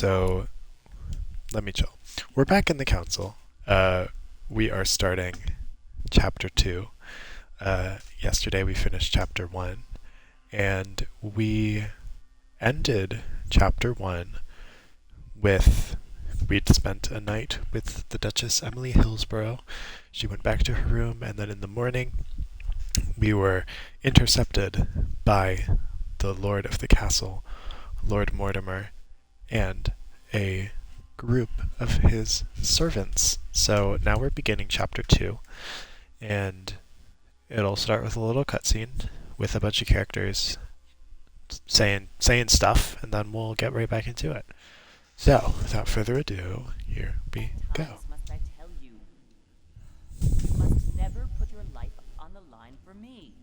So let me chill. We're back in the council. We are starting chapter 2. Yesterday we finished chapter 1, and we ended chapter 1 with we'd spent a night with the Duchess Emily Hillsborough. She went back to her room, and then in the morning we were intercepted by the Lord of the Castle, Lord Mortimer, and a group of his servants. So now we're beginning chapter 2, and it'll start with a little cutscene with a bunch of characters saying stuff, and then we'll get right back into it. So, without further ado, here we go. Must I tell you? You must never put your life on the line for me.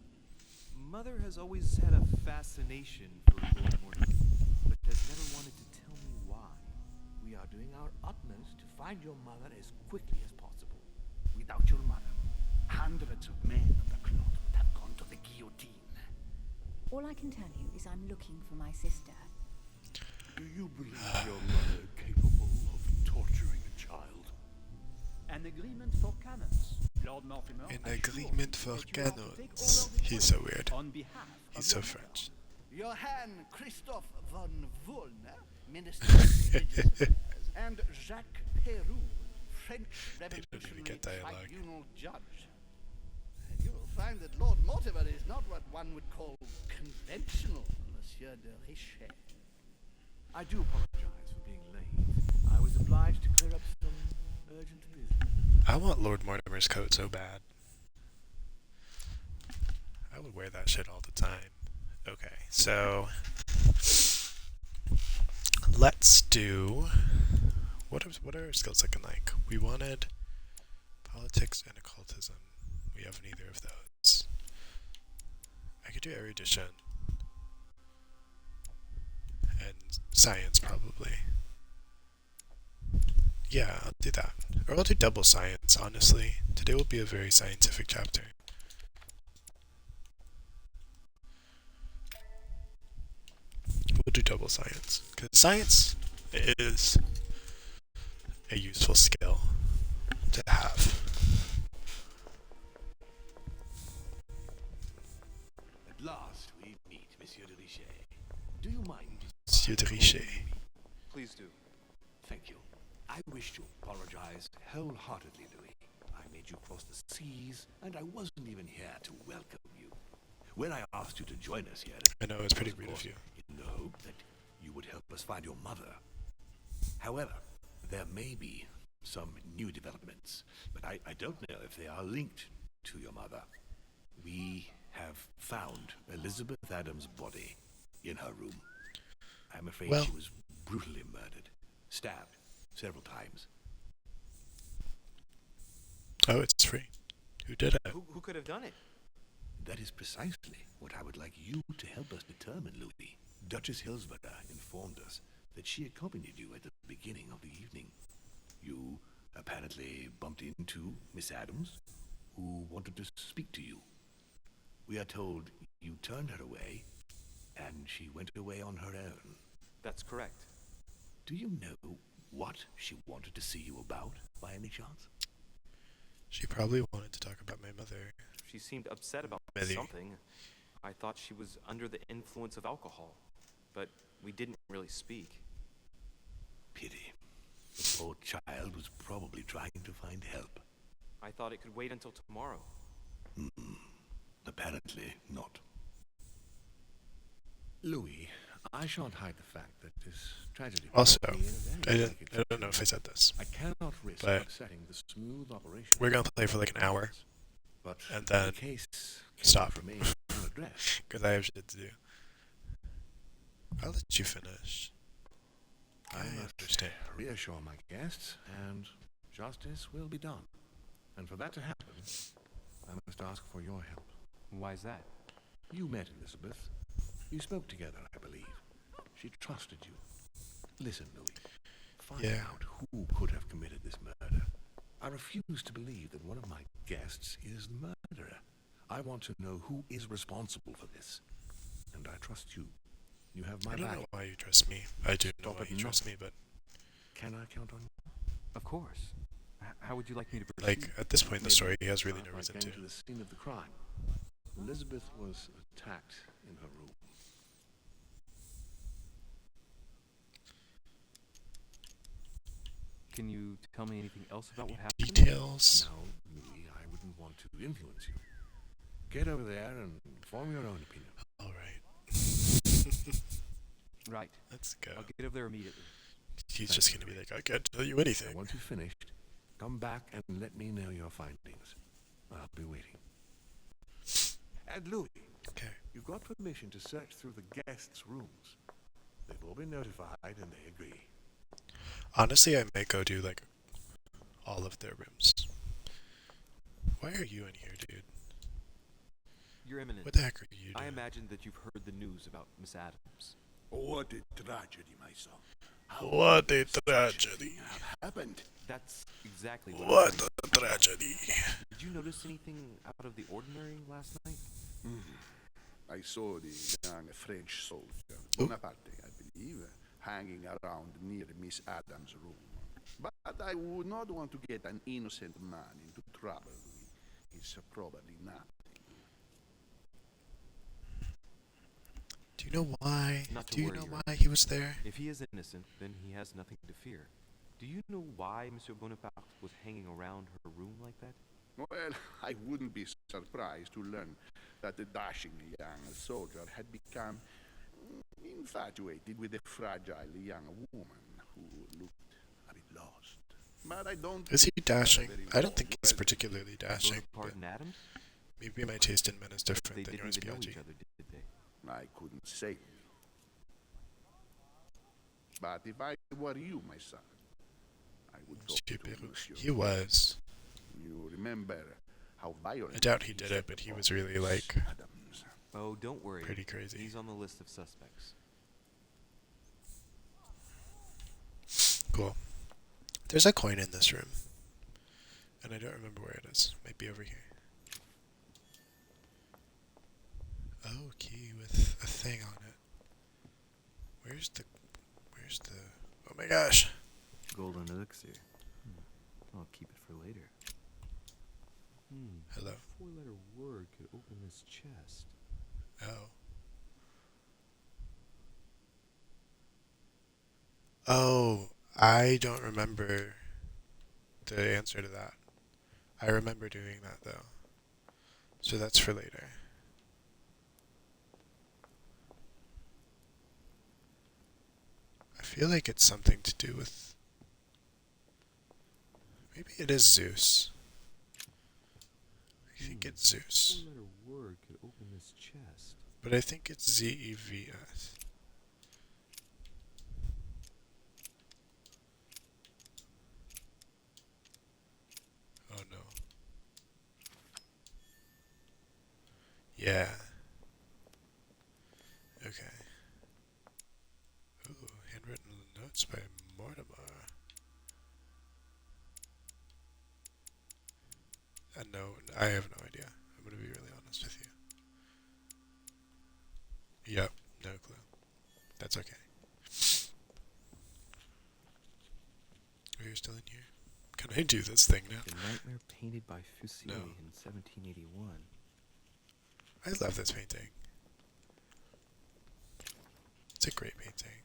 Mother has always had a fascination for Lord Mortimer, but has never wanted to tell me why. We are doing our utmost to find your mother as quickly as possible. Without your mother, hundreds of men of the cloth would have gone to the guillotine. All I can tell you is I'm looking for my sister. Do you believe your mother capable of torturing a child? An agreement for cannons. Lord Mortimer. An agreement for cannons. He's so weird. On behalf He's of so your French. Johann Christoph von Wollner, Minister of Religious Affairs, and Jacques Peroux, French don't really Revolutionary get dialogue. Tribunal Judge. You will find that Lord Mortimer is not what one would call conventional, Monsieur de Richet. I do apologize for being late. I was obliged to clear up some urgent business. I want Lord Mortimer's coat so bad. I would wear that shit all the time. Okay, so let's do what are our skills looking like? We wanted politics and occultism. We have neither of those. I could do erudition and science probably. Yeah, I'll do that. Or I'll do double science, honestly. Today will be a very scientific chapter. We'll do double science, because science is a useful skill to have. At last we meet, Monsieur de Richet. Do you mind? Monsieur de Richet. Please do. Thank you. I wish to apologize wholeheartedly, Louis. I made you cross the seas, and I wasn't even here to welcome you. When I asked you to join us here, I know, it's pretty was, rude of course, you. in the hope that you would help us find your mother. However, there may be some new developments, but I don't know if they are linked to your mother. We have found Elizabeth Adams' body in her room. I'm afraid Well, she was brutally murdered, stabbed several times. Oh, it's free. Who did it? Who could have done it? That is precisely what I would like you to help us determine, Louis. Duchess Hillsborough informed us that she accompanied you at the beginning of the evening. You apparently bumped into Miss Adams, who wanted to speak to you. We are told you turned her away, and she went away on her own. That's correct. Do you know what she wanted to see you about, by any chance? She probably wanted to talk about my mother. She seemed upset about Maybe. something. I thought she was under the influence of alcohol, but we didn't really speak. Pity. The poor child was probably trying to find help. I thought it could wait until tomorrow. Apparently not. Louis, I shan't hide the fact that this tragedy... Also, will be a very I don't know if I said this. I cannot risk but upsetting the smooth operation. We're gonna play for like an hour, But and then the case stop. remains unaddressed. because I have shit to do. I'll let you finish. I must understand. reassure my guests, and justice will be done. And for that to happen, I must ask for your help. Why is that? You met Elizabeth. You spoke together, I believe. She trusted you. Listen, Louis. Find Yeah. out who could have committed this murder. I refuse to believe that one of my guests is the murderer. I want to know who is responsible for this. And I trust you. You have my I don't back. know why you trust me. I do know Stop why at you trust me, but Can I count on you? Of course. How would you like me to proceed? Like, at this point in the story, he has really no I reason came to. to the scene of the crime. Elizabeth was attacked in her room. Can you tell me anything else about what happened? Details? Now, Louis, I wouldn't want to influence you. Get over there and form your own opinion. Alright. Right. Let's go. I'll get over there immediately. He's just gonna be like, I can't tell you anything. And once you've finished, come back and let me know your findings. I'll be waiting. And Louis, Okay. you've got permission to search through the guests' rooms. They've all been notified and they agree. Honestly, I might go do, like, all of their rooms. Why are you in here, dude? Your Eminence, What the heck are you I doing? imagine that you've heard the news about Miss Adams. What a tragedy, my son. What a tragedy. Happened. That's exactly what What I'm trying a tragedy. to- Did you notice anything out of the ordinary last night? I saw the young French soldier, Oh. Bonaparte, I believe, hanging around near Miss Adams' room. But I would not want to get an innocent man into trouble. It's probably not. Do you know why? Not to Do you worry, know Your why he was there? If he is innocent, then he has nothing to fear. Do you know why Monsieur Bonaparte was hanging around her room like that? Well, I wouldn't be surprised to learn that the dashing young soldier had become infatuated with a fragile young woman who looked a bit lost. But I don't. Is he think dashing? very I don't think he's well. particularly dashing. But Bonaparte and Adams? maybe my taste in men is They different than didn't yours, even know PLG. each other, did they? I couldn't say. But if I were you, my son, I would talk to Stupid. Monsieur. He was. You remember how violent I doubt he he did set it, but he upon was really, Miss like, Adams. Oh, don't worry. pretty crazy. He's on the list of suspects. Cool. There's a coin in this room. And I don't remember where it is. Might be over here. Oh, key with a thing on it. Where's the... Oh my gosh. Golden elixir. I'll keep it for later. Hello. Four-letter word could open this chest. Oh. Oh, I don't remember the answer to that. I remember doing that though. So that's for later. I feel like it's something to do with... Maybe it is Zeus. I think it's Zeus. Four-letter word could open this chest. But I think it's Zevs. Oh no. Yeah. Okay. Ooh, handwritten notes by Mortimer. No, I have no idea. I'm gonna be really honest with you. Yep, no clue. That's okay. Are you still in here? Can I do this thing now? The nightmare painted by Fuselier No. in 1781. I love this painting. It's a great painting.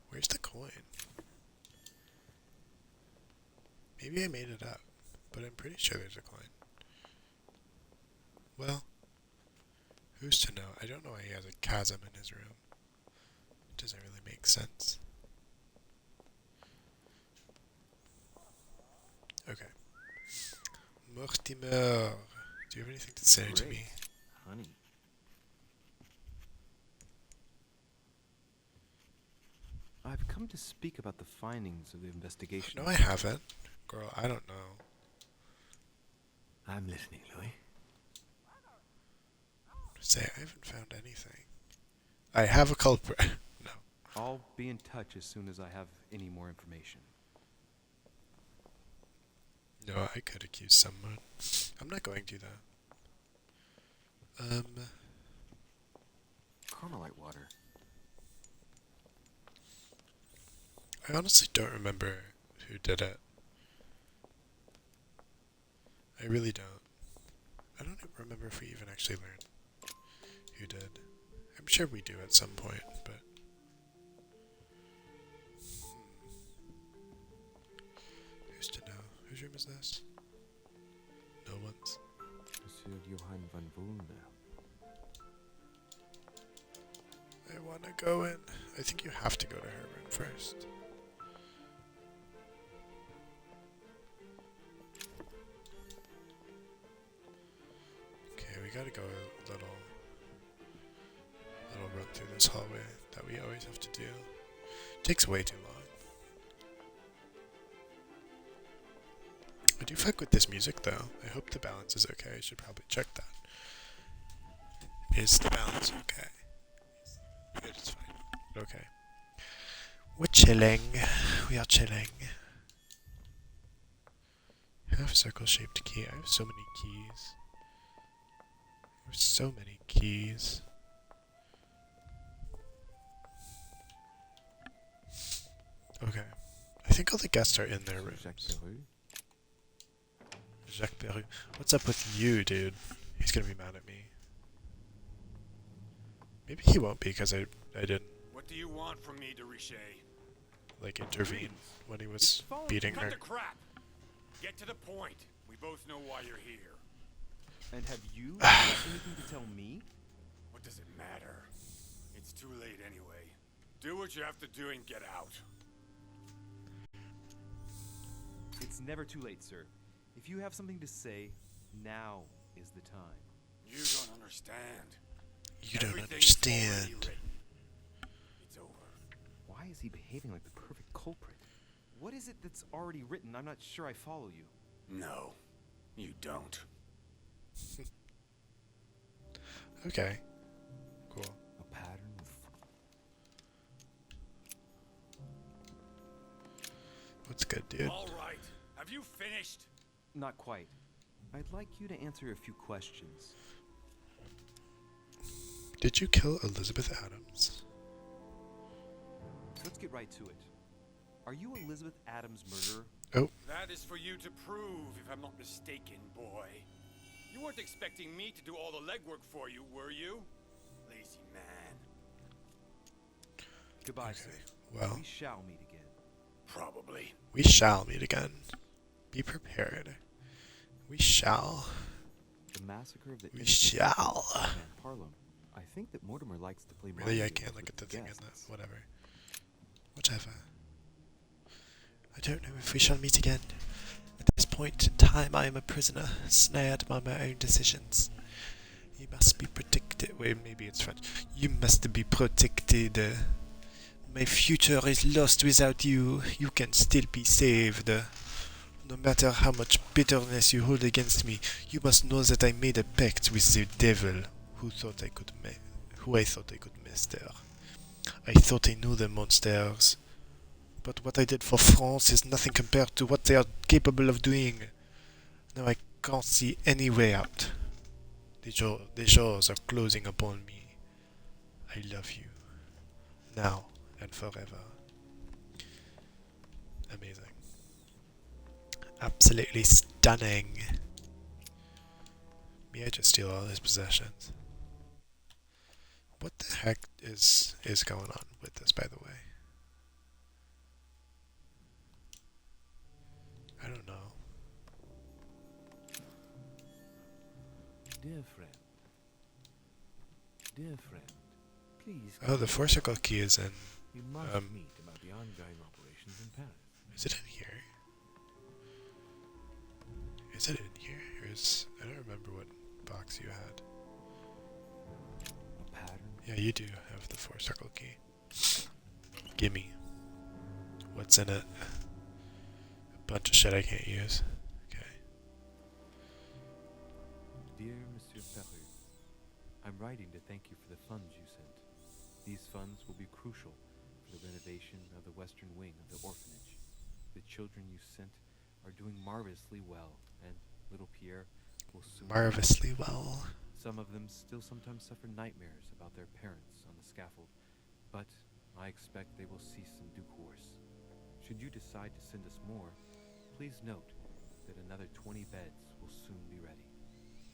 Where's the coin? Maybe I made it up, but I'm pretty sure there's a coin. Well, who's to know? I don't know why he has a chasm in his room. It doesn't really make sense. Okay. Mortimer, do you have anything to say to me? Honey. I've come to speak about the findings of the investigation. No, I haven't. Girl, I don't know. I'm listening, Louis. Say, I haven't found anything. I have a culprit. No. I'll be in touch as soon as I have any more information. No, I could accuse someone. I'm not going to, though. Carmelite water. I honestly don't remember who did it. I really don't. I don't remember if we even actually learned who did. I'm sure we do at some point, but... Who's to know? Whose room is this? No one's. Monsieur Johann van Vulner. I want to go in. I think you have to go to her room first. Okay, we gotta go a little run through this hallway that we always have to do. Takes way too long. I do fuck with this music though. I hope the balance is okay. I should probably check that. Is the balance okay? It's fine. Okay. We're chilling. We are chilling. Half circle shaped key. I have so many keys. There's so many keys. Okay. I think all the guests are in their rooms. Jacques Perru. What's up with you, dude? He's gonna be mad at me. Maybe he won't be because I didn't What do you want from me, de Richet? like intervene when he was beating her. Cut the crap! Get to the point. We both know why you're here. And have you anything to tell me? What does it matter? It's too late anyway. Do what you have to do and get out. It's never too late, sir. If you have something to say, now is the time. You don't understand. You don't Everything's already understand. written. It's over. Why is he behaving like the perfect culprit? What is it that's already written? I'm not sure I follow you. No, you don't. Okay. Cool. A pattern with... What's good, dude? All right. Have you finished? Not quite. I'd like you to answer a few questions. Did you kill Elizabeth Adams? Let's get right to it. Are you Elizabeth Adams' murderer? Oh, That is for you to prove, if I'm not mistaken, boy. You weren't expecting me to do all the legwork for you, were you? Lazy man. Goodbye, okay. sir. Well, We shall meet again. Probably. we shall meet again. Be prepared. We shall. The massacre of the We innocent shall. man Harlem. I think that Mortimer likes to play Really, I mind can't games look with at the his thing in the... guests. Whatever. Whatever. I don't know if we shall meet again. At this point in time, I am a prisoner, snared by my own decisions. You must be protected. Wait, maybe it's French. You must be protected. My future is lost without you. You can still be saved. No matter how much bitterness you hold against me, you must know that I made a pact with the devil, who I thought I could master. I thought I knew the monsters, but what I did for France is nothing compared to what they are capable of doing. Now I can't see any way out. The jaws are closing upon me. I love you. Now and forever. Amazing. Absolutely stunning. May I just steal all his possessions? What the heck is going on with this, by the way? I don't know. Dear friend, please. Oh, the 4-circle key is in. We must meet about the ongoing operations in Paris. Is it in here? Is it in here? I don't remember what box you had. A pattern. Yeah, you do have the 4-circle key. Gimme. What's in it? A bunch of shit I can't use. Okay. Dear Monsieur Perru, I'm writing to thank you for the funds you sent. These funds will be crucial for the renovation of the western wing of the orphanage. The children you sent are doing marvelously well, and little Pierre will soon... Marvelously well. Some of them still sometimes suffer nightmares about their parents on the scaffold, but I expect they will cease in due course. Should you decide to send us more, please note that another 20 beds will soon be ready.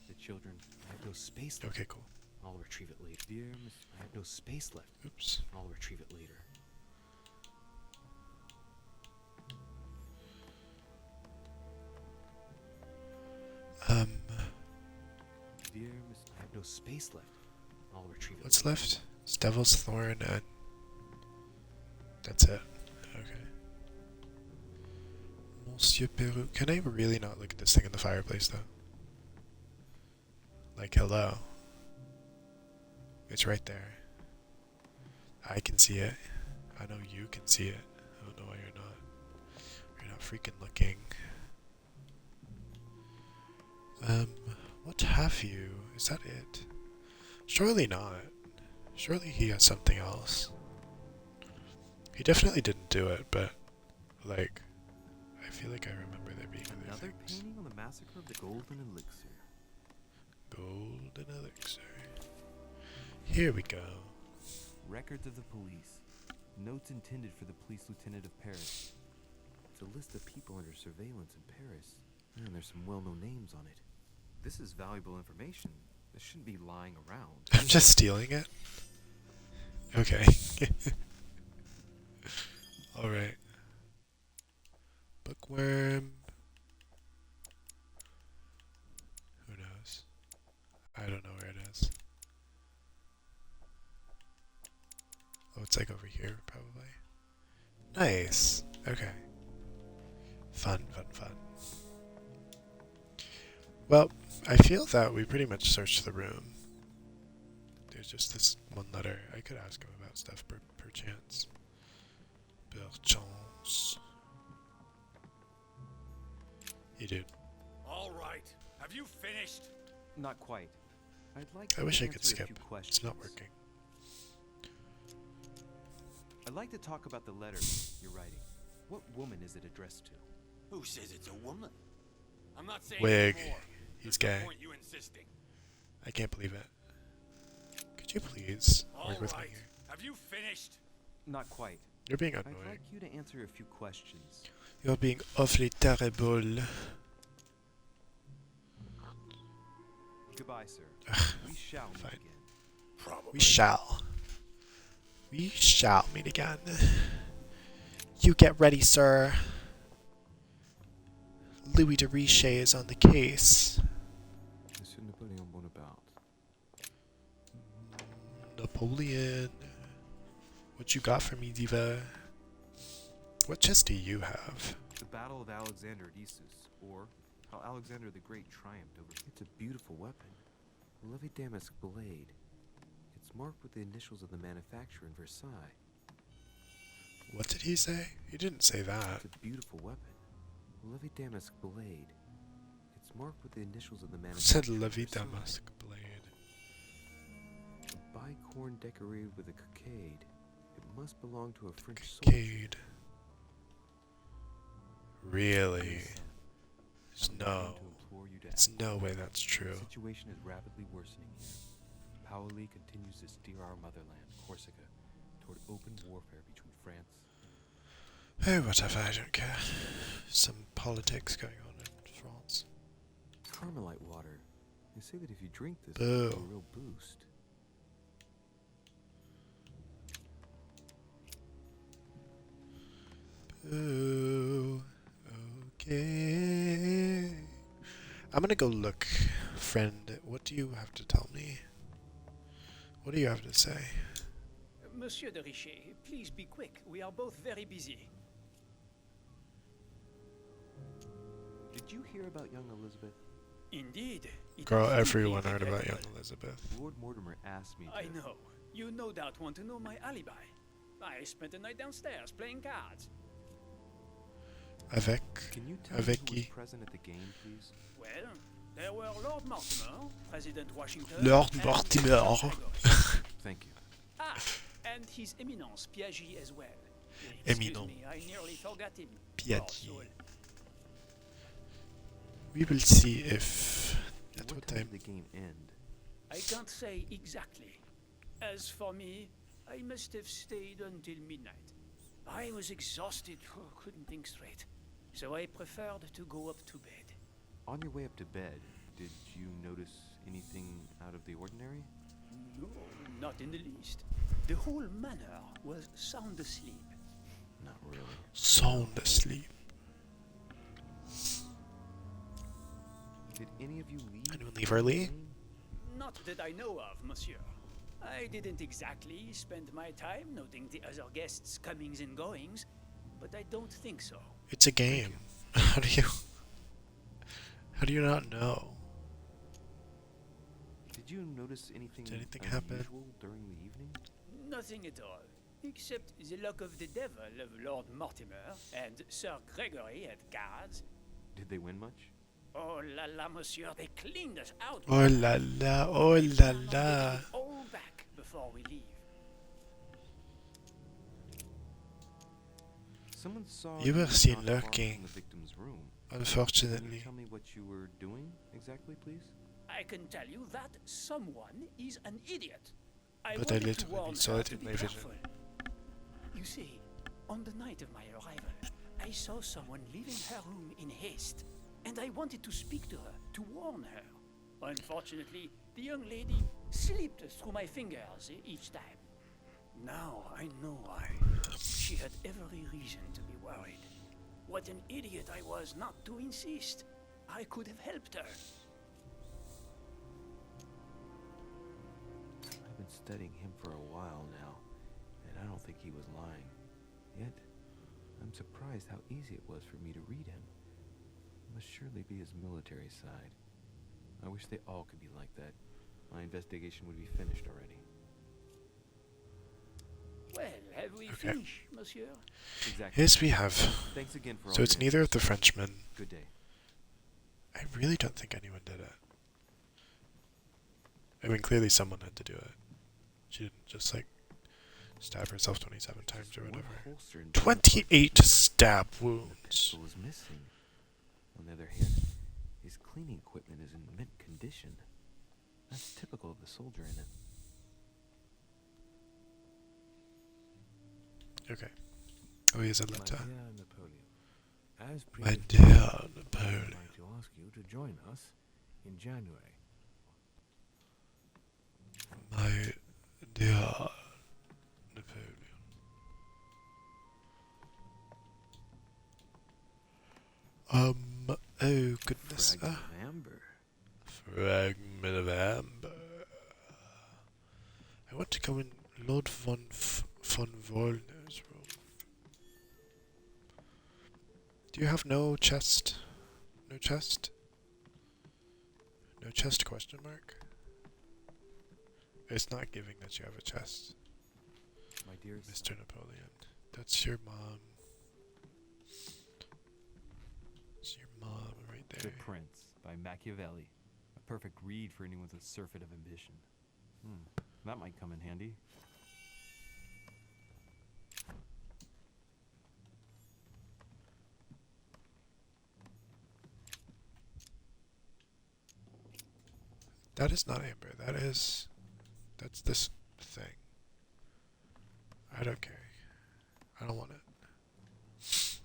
The children, I have no space left. Okay, cool. I'll retrieve it later. Dear Miss, I have no space left. Oops. I'll retrieve it later. Dear Miss, I have no space left. I'll retrieve it What's later. left? It's Devil's Thorn and that's it. Okay. Monsieur Peru. Can I really not look at this thing in the fireplace though? Like, hello. It's right there. I can see it. I know you can see it. I don't know why you're not. You're not freaking looking. What have you? Is that it? Surely not. Surely he has something else. He definitely didn't do it, but, like, I feel like I remember there being other Another things. painting on the massacre of the Golden Elixir. Golden Elixir. Here we go. Records of the police. Notes intended for the police lieutenant of Paris. It's a list of people under surveillance in Paris. And there's some well-known names on it. This is valuable information. This shouldn't be lying around. I'm just stealing it. Okay. Alright. Bookworm. Who knows? I don't know where it is. Oh, it's like over here, probably. Nice. Okay. Fun, fun, fun. Well, I feel that we pretty much searched the room. There's just this one letter. I could ask him about stuff per chance. Perchance. You dude. All right. Have you finished? Not quite. I'd like I to wish I answer could a skip. few It's not questions. working. I'd like to talk about the letter you're writing. What woman is it addressed to? Who says it's a woman? I'm not saying Wig. anymore. He's There's no gay. point you insisting. I can't believe it. Could you please All work with me right. here? Have you finished? Not quite. You're being I'd annoying. like you to answer a few questions. You're being awfully terrible. Goodbye, sir. We shall meet Fine. again. Probably. We shall. We shall meet again. You get ready, sir. Louis de Riche is on the case. Monsieur Napoleon Bonaparte. Napoleon. What you got for me, diva? What chest do you have? The Battle of Alexander at Issus, or how Alexander the Great triumphed over. It's a beautiful weapon. A lovely damask blade. It's marked with the initials of the manufacturer in Versailles. What did he say? He didn't say that. It's a beautiful weapon. A lovely damask blade. It's marked with the initials of the Said manufacturer. in Levi Versailles. Damask blade. A bicorn decorated with a cockade. It must belong to a French soldier. Cade. Really? There's I'm no. going to implore you to It's act. no way that's The true. situation is rapidly worsening here. Paoli continues to steer our motherland, Corsica, toward open warfare between France. Oh, whatever, I don't care. Some politics going on in France. Carmelite water. They say that if you drink this, Boo. it'll give you a real boost. Ooh, okay. I'm gonna go look, friend. What do you have to tell me? What do you have to say? Monsieur de Richer, please be quick. We are both very busy. Did you hear about young Elizabeth? Indeed. it Girl, is everyone deeply heard about young regrettable. Elizabeth. Lord Mortimer asked me to. I know. You no doubt want to know my alibi. I spent the night downstairs playing cards. Avec. Can you tell me Avec who was qui? present at the game, please? Well, there were Lord Mortimer, President Washington, Lord and Mortimer. President Gregory. Thank you. Ah, and His Eminence Piaggi as well. Eminent. Excuse me, I nearly forgot him. Piaggi. Poor soul. We will see if. At What what time time? did the game end? I can't say exactly. As for me, I must have stayed until midnight. I was exhausted, couldn't think straight. So I preferred to go up to bed. On your way up to bed, did you notice anything out of the ordinary? No, not in the least. The whole manor was sound asleep. Not really. Sound asleep. Did any of you leave? Anyone leave early? Not that I know of, monsieur. I didn't exactly spend my time noting the other guests' comings and goings, but I don't think so. It's a game. How do you not know? Did you notice anything Did anything unusual happen? during the evening? Nothing at all, except the luck of the devil of Lord Mortimer and Sir Gregory at cards. Did they win much? Oh la la, monsieur, they cleaned us out. Oh la la, oh la I'll la. get it all back before we leave. Someone saw You were not seen far from lurking. the victim's room. Can you Unfortunately. tell me what you were doing exactly, please? I can tell you that someone is an idiot. I But I wanted to literally warn saw her it to in be my vision. careful. You see, on the night of my arrival, I saw someone leaving her room in haste, and I wanted to speak to her, to warn her. Unfortunately, the young lady slipped through my fingers each time. Now I know why. She had every reason to be worried. What an idiot I was not to insist. I could have helped her. I've been studying him for a while now, and I don't think he was lying. Yet, I'm surprised how easy it was for me to read him. It must surely be his military side. I wish they all could be like that. My investigation would be finished already. Well, have we Okay. finished, monsieur? Exactly. Yes, we have. Thanks again for all So it's your neither of the answers. Frenchmen. Good day. I really don't think anyone did it. I mean, clearly someone had to do it. She didn't just, like, stab herself 27 times or One whatever. holster in 28 stab the wounds. pistol was missing. On the other hand, his cleaning equipment is in mint condition. That's typical of the soldier in it. Okay. Oh, he has a My letter. dear Napoleon, as My previously, dear I would Napoleon. like to ask you to join us in January. My dear Napoleon. Oh goodness. Fragment of amber. Fragment of amber. I want to go in Lord von Volner's room. Do you have no chest? No chest? No chest question mark? It's not giving that you have a chest, My dearest, Mr. Napoleon. That's your mom. It's your mom right The there. Prince by Machiavelli. A perfect read for anyone with a surfeit of ambition. That might come in handy. That is not amber. That's this thing. I don't care. I don't want it.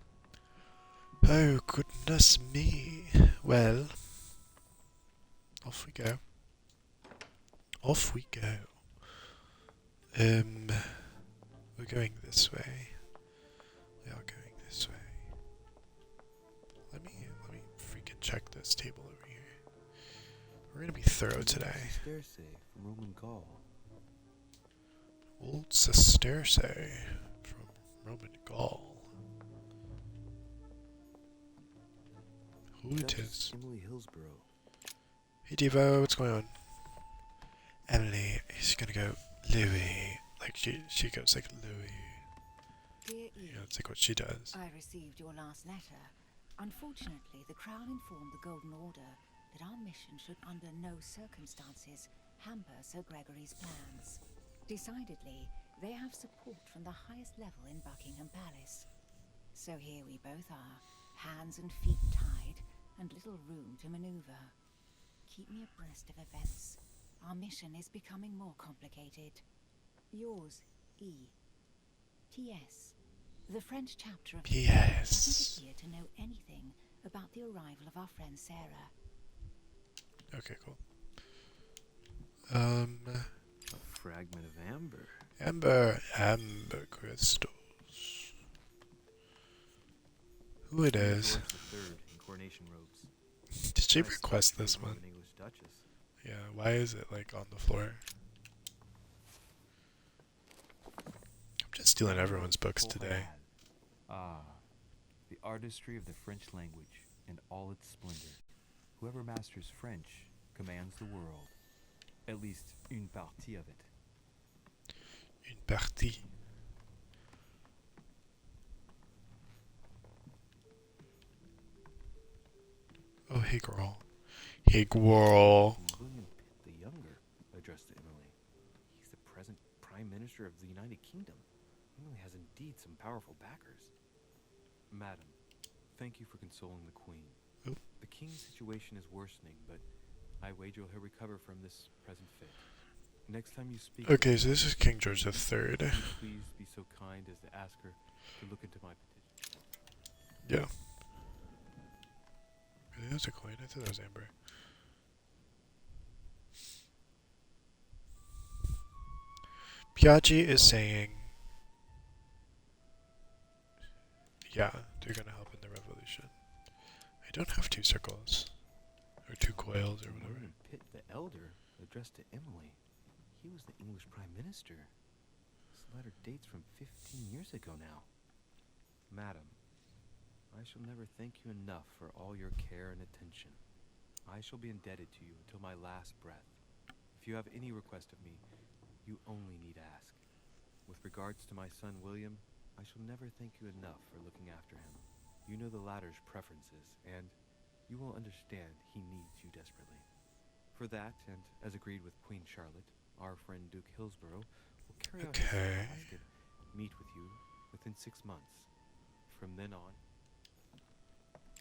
Oh, goodness me. Well, off we go. Off we go. We're going this way. We are going this way. Let me freaking check this table over here. We're gonna be thorough today. Sesterce from Roman Gaul. Old Sesterce from Roman Gaul. Who it Duchess is? Emily Hillsborough. Hey Devo, what's going on? Emily is gonna go Louis. Like she goes like Louis. Dear Eve, Yeah, that's like what she does. I received your last letter. Unfortunately, the Crown informed the Golden Order that our mission should under no circumstances hamper Sir Gregory's plans. Decidedly, they have support from the highest level in Buckingham Palace. So here we both are, hands and feet tied, and little room to maneuver. Keep me abreast of events. Our mission is becoming more complicated. Yours, E. T.S. The French chapter of the Yes. doesn't appear to know anything about the arrival of our friend Sarah. Okay, cool. A fragment of amber. Amber crystals. Who it is? George III in coronation robes. Did she Nice request touch this from one? an English duchess. Yeah, why is it like on the floor? I'm just stealing everyone's books today. Ah, the artistry of the French language and all its splendor. Whoever masters French commands the world. At least une partie of it. Une partie. Oh, hey girl. Hey girl. William Pitt the Younger addressed to Emily. He's the present Prime Minister of the United Kingdom. Emily has indeed some powerful backers. Madam, thank you for consoling the Queen. Oop. The King's situation is worsening, but I wager he'll recover from this present fit. Next time you speak... Okay, so this is King George III. Please be so kind as to ask her to look into my petition. Yeah. Really, that's a coin? I thought that was amber. Piaggi is saying, yeah, they're gonna help in the revolution. I don't have 2 circles. Or 2 coils or whatever. William Pitt the Elder addressed to Emily. He was the English Prime Minister. This letter dates from 15 years ago now. Madam, I shall never thank you enough for all your care and attention. I shall be indebted to you until my last breath. If you have any request of me, you only need ask. With regards to my son William, I shall never thank you enough for looking after him. You know the latter's preferences, and you will understand he needs you desperately. For that, and as agreed with Queen Charlotte, our friend Duke Hillsborough will carry out his Okay. task and meet with you within 6 months. From then on,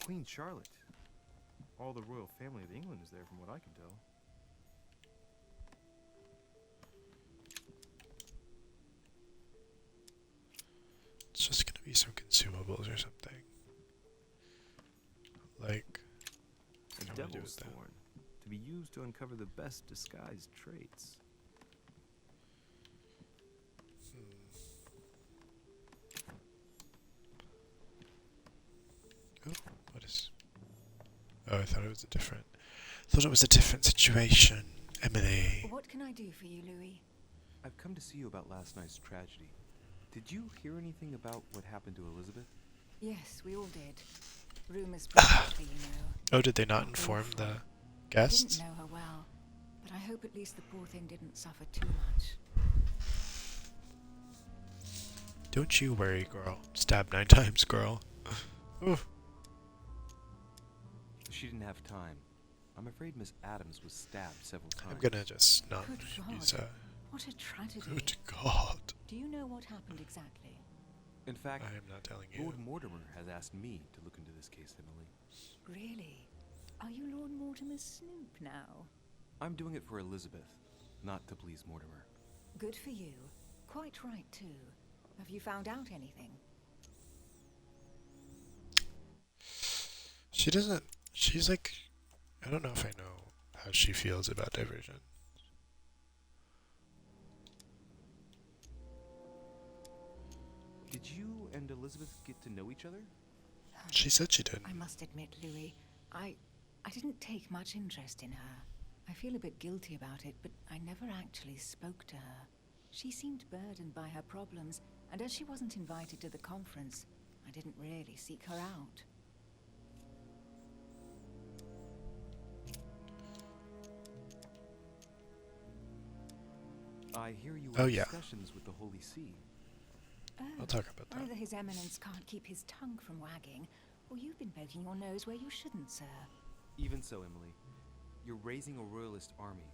Queen Charlotte. All the royal family of England is there from what I can tell. It's just gonna be some consumables or something. Like, A what do I do devil's with that? thorn, to be used to uncover the best disguised traits. Oh, what is? Oh, I thought it was a different. Thought it was a different situation. Emily. What can I do for you, Louis? I've come to see you about last night's tragedy. Did you hear anything about what happened to Elizabeth? Yes, we all did. Rumors spread quickly, you know. Oh, did they not inform the I guests? didn't know her well, but I hope at least the poor thing didn't suffer too much. Don't you worry, girl. Stab 9 times, girl. Oof. She didn't have time. I'm afraid Miss Adams was stabbed several times. I'm gonna just not Good use God. that. What a tragedy. Good God. Do you know what happened exactly? In fact, I am not telling you. Lord Mortimer has asked me to look into this case, Emily. Really? Are you Lord Mortimer's snoop now? I'm doing it for Elizabeth, not to please Mortimer. Good for you. Quite right, too. Have you found out anything? She doesn't. She's like. I don't know if I know how she feels about diversion. Did you and Elizabeth get to know each other? She said she did. I must admit, Louis, I didn't take much interest in her. I feel a bit guilty about it, but I never actually spoke to her. She seemed burdened by her problems, and as she wasn't invited to the conference, I didn't really seek her out. I hear you Oh, in yeah. discussions with the Holy See. I'll talk about that. Either His Eminence can't keep his tongue from wagging, or you've been poking your nose where you shouldn't, sir. Even so, Emily, you're raising a royalist army.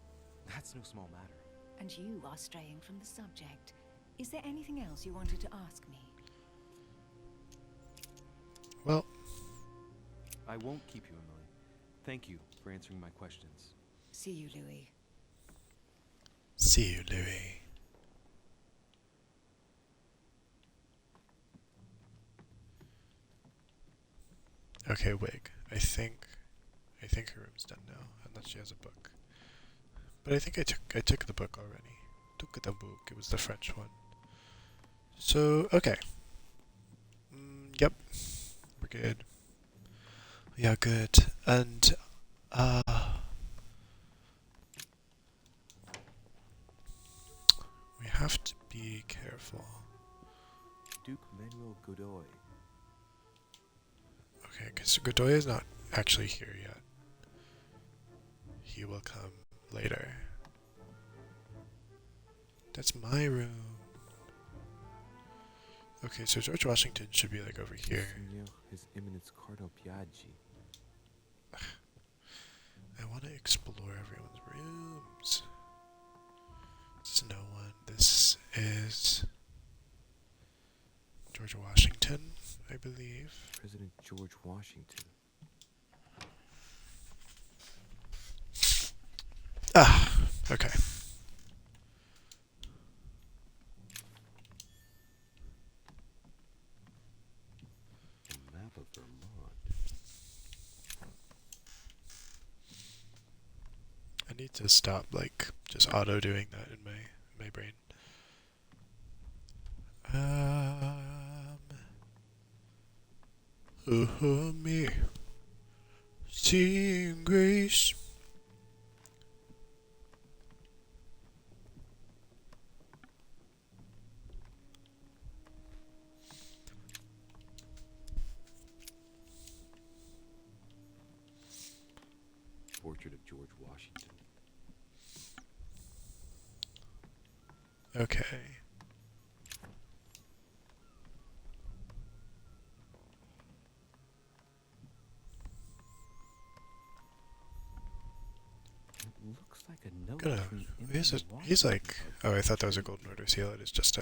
That's no small matter. And you are straying from the subject. Is there anything else you wanted to ask me? Well, I won't keep you, Emily. Thank you for answering my questions. See you, Louis. see you, Louis. Okay, wig. I think her room's done now, unless she has a book. But I think I took the book already. Took the book. It was the French one. So okay. Yep, we're good. Yeah, good. And we have to be careful. Duke Manuel Godoy. Okay, because Godoy is not actually here yet. He will come later. That's my room. Okay, so George Washington should be like over here. Signor, His Eminence Cardo Piaggi. I want to explore everyone's rooms. This is no one. This is George Washington, I believe. President George Washington. Ah, okay. A map of Vermont. I need to stop like just auto doing that in my brain. Oh me, seeing grace. Portrait of George Washington. Okay. It looks like a note Gonna. between Emily and He's like. Washington. Oh, I thought that was a golden order seal. It is just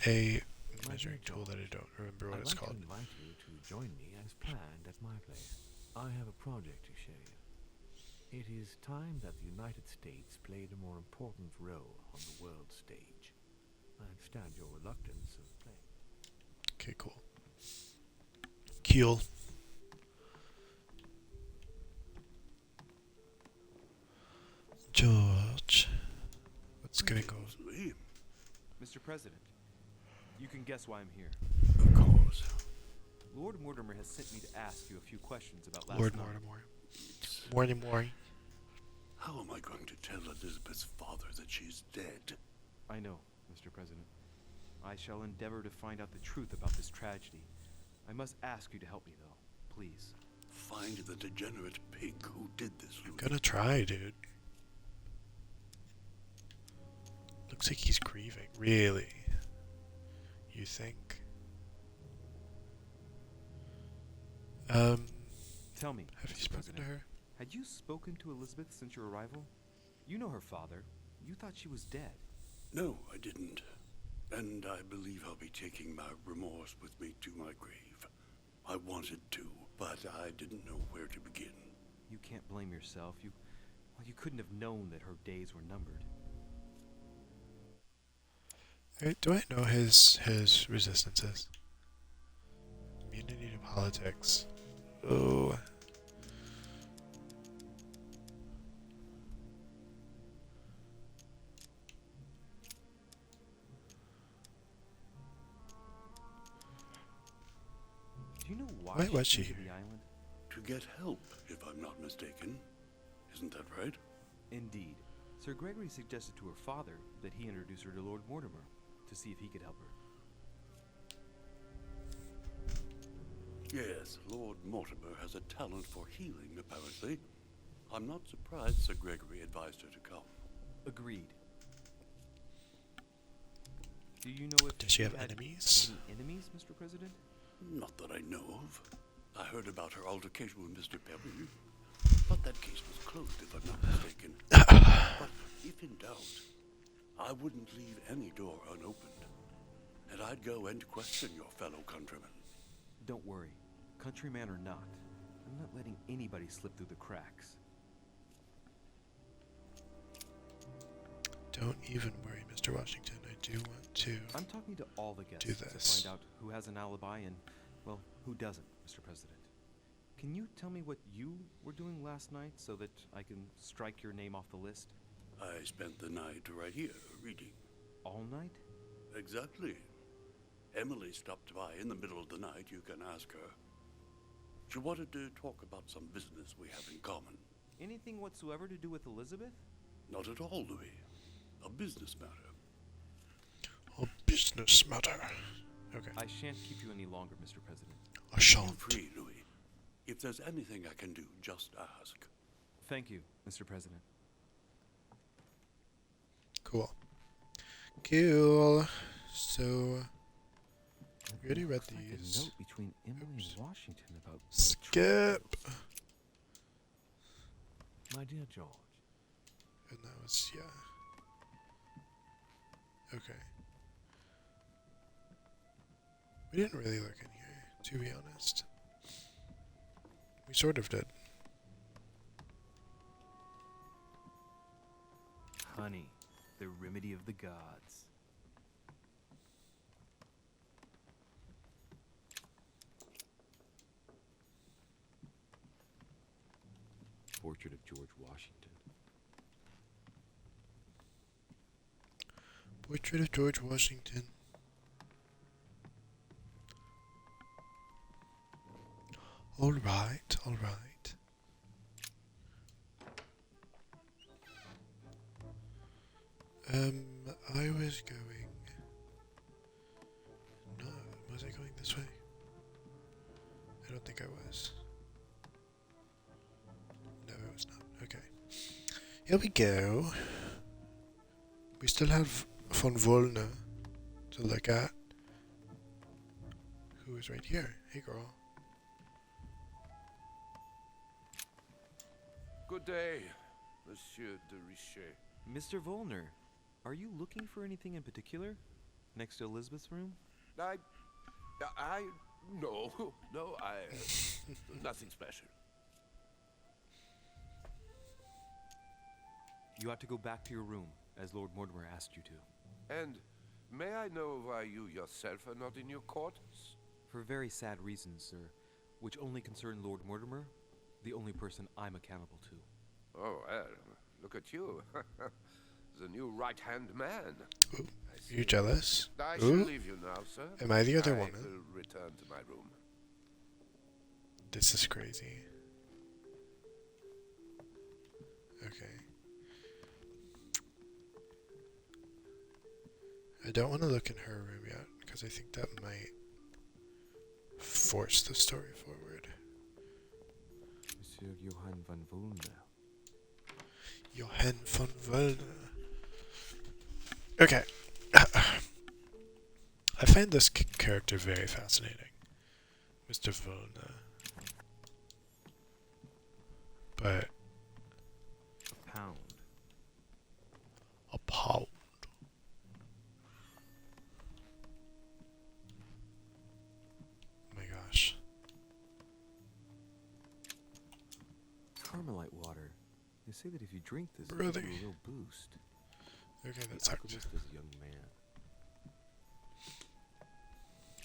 a measuring tool that I don't remember what it's called. I'd like to invite you to join me as planned at my place. I have a project to show you. It is time that the United States played a more important role on the world stage. I understand your reluctance of playing. Okay, cool. Keel. George. What's going on? Lee, Mr. President, you can guess why I'm here. of course. Lord Mortimer has sent me to ask you a few questions about last Lord night. Mortimer. Morning. How am I going to tell Elizabeth's father that she's dead? I know, Mr. President. I shall endeavor to find out the truth about this tragedy. I must ask you to help me, though. Please. Find the degenerate pig who did this, I'm Louis. gonna try, dude. Looks like he's grieving. Really? You think? Tell me, Have you Mr. spoken President, to her? had you spoken to Elizabeth since your arrival? You know her father. You thought she was dead. No, I didn't. And I believe I'll be taking my remorse with me to my grave. I wanted to, but I didn't know where to begin. You can't blame yourself. You couldn't have known that her days were numbered. Alright, do I know his resistances? Immunity to politics. Oh. Do you know why, Why was came she to here? the island? To get help, if I'm not mistaken. Isn't that right? Indeed. Sir Gregory suggested to her father that he introduce her to Lord Mortimer to see if he could help her. Yes, Lord Mortimer has a talent for healing, apparently. I'm not surprised Sir Gregory advised her to come. Agreed. Do you know if Does she have had enemies? Any enemies, Mr. President? Not that I know of. I heard about her altercation with Mr. Perry. But that case was closed, if I'm not mistaken. But if in doubt, I wouldn't leave any door unopened. And I'd go and question your fellow countrymen. Don't worry. Countryman or not, I'm not letting anybody slip through the cracks. Don't even worry, Mr. Washington. I do want to I'm talking to all the guests do to this. find out who has an alibi and, well, who doesn't, Mr. President. Can you tell me what you were doing last night so that I can strike your name off the list? I spent the night right here, reading. All night? Exactly. Emily stopped by in the middle of the night, you can ask her. She wanted to talk about some business we have in common. Anything whatsoever to do with Elizabeth? Not at all, Louis. A business matter. A business matter. Okay. I shan't keep you any longer, Mr. President. I Feel shan't. free, Louis. If there's anything I can do, just ask. Thank you, Mr. President. Cool. Cool. So, we already read Looks like a these. note between Emily Oops. and Washington about Skip. My dear George, And that was, yeah. Okay. We didn't really look in here, to be honest. We sort of did. honey, the remedy of the gods. Portrait of George Washington. Portrait of George Washington. Alright, alright. I was going... No, was I going this way? I don't think I was. No, it was not. Okay. Here we go. We still have von Volna to look at. Who is right here? Hey, girl. Good day, Monsieur de Richet. Mr. Volner, are you looking for anything in particular? Next to Elizabeth's room? No, nothing special. You ought to go back to your room, as Lord Mortimer asked you to. And may I know why you yourself are not in your quarters? For very sad reasons, sir, which only concern Lord Mortimer, the only person I'm accountable to. Oh, well, look at you. The new right-hand man. Ooh, I see. you jealous? I shall Ooh, leave you now, sir. am I the other I woman? will return to my room. This is crazy. Okay. I don't want to look in her room yet, because I think that might force the story forward. Monsieur Johann van Volner. Johann von Volner. Okay. I find this character very fascinating. Mr. Volner. But Pound. a pound. Oh my gosh. Carmelite water. They say that if you drink this, Brother. it'll give you a real boost. Okay, The that sucked. alchemist is a young man.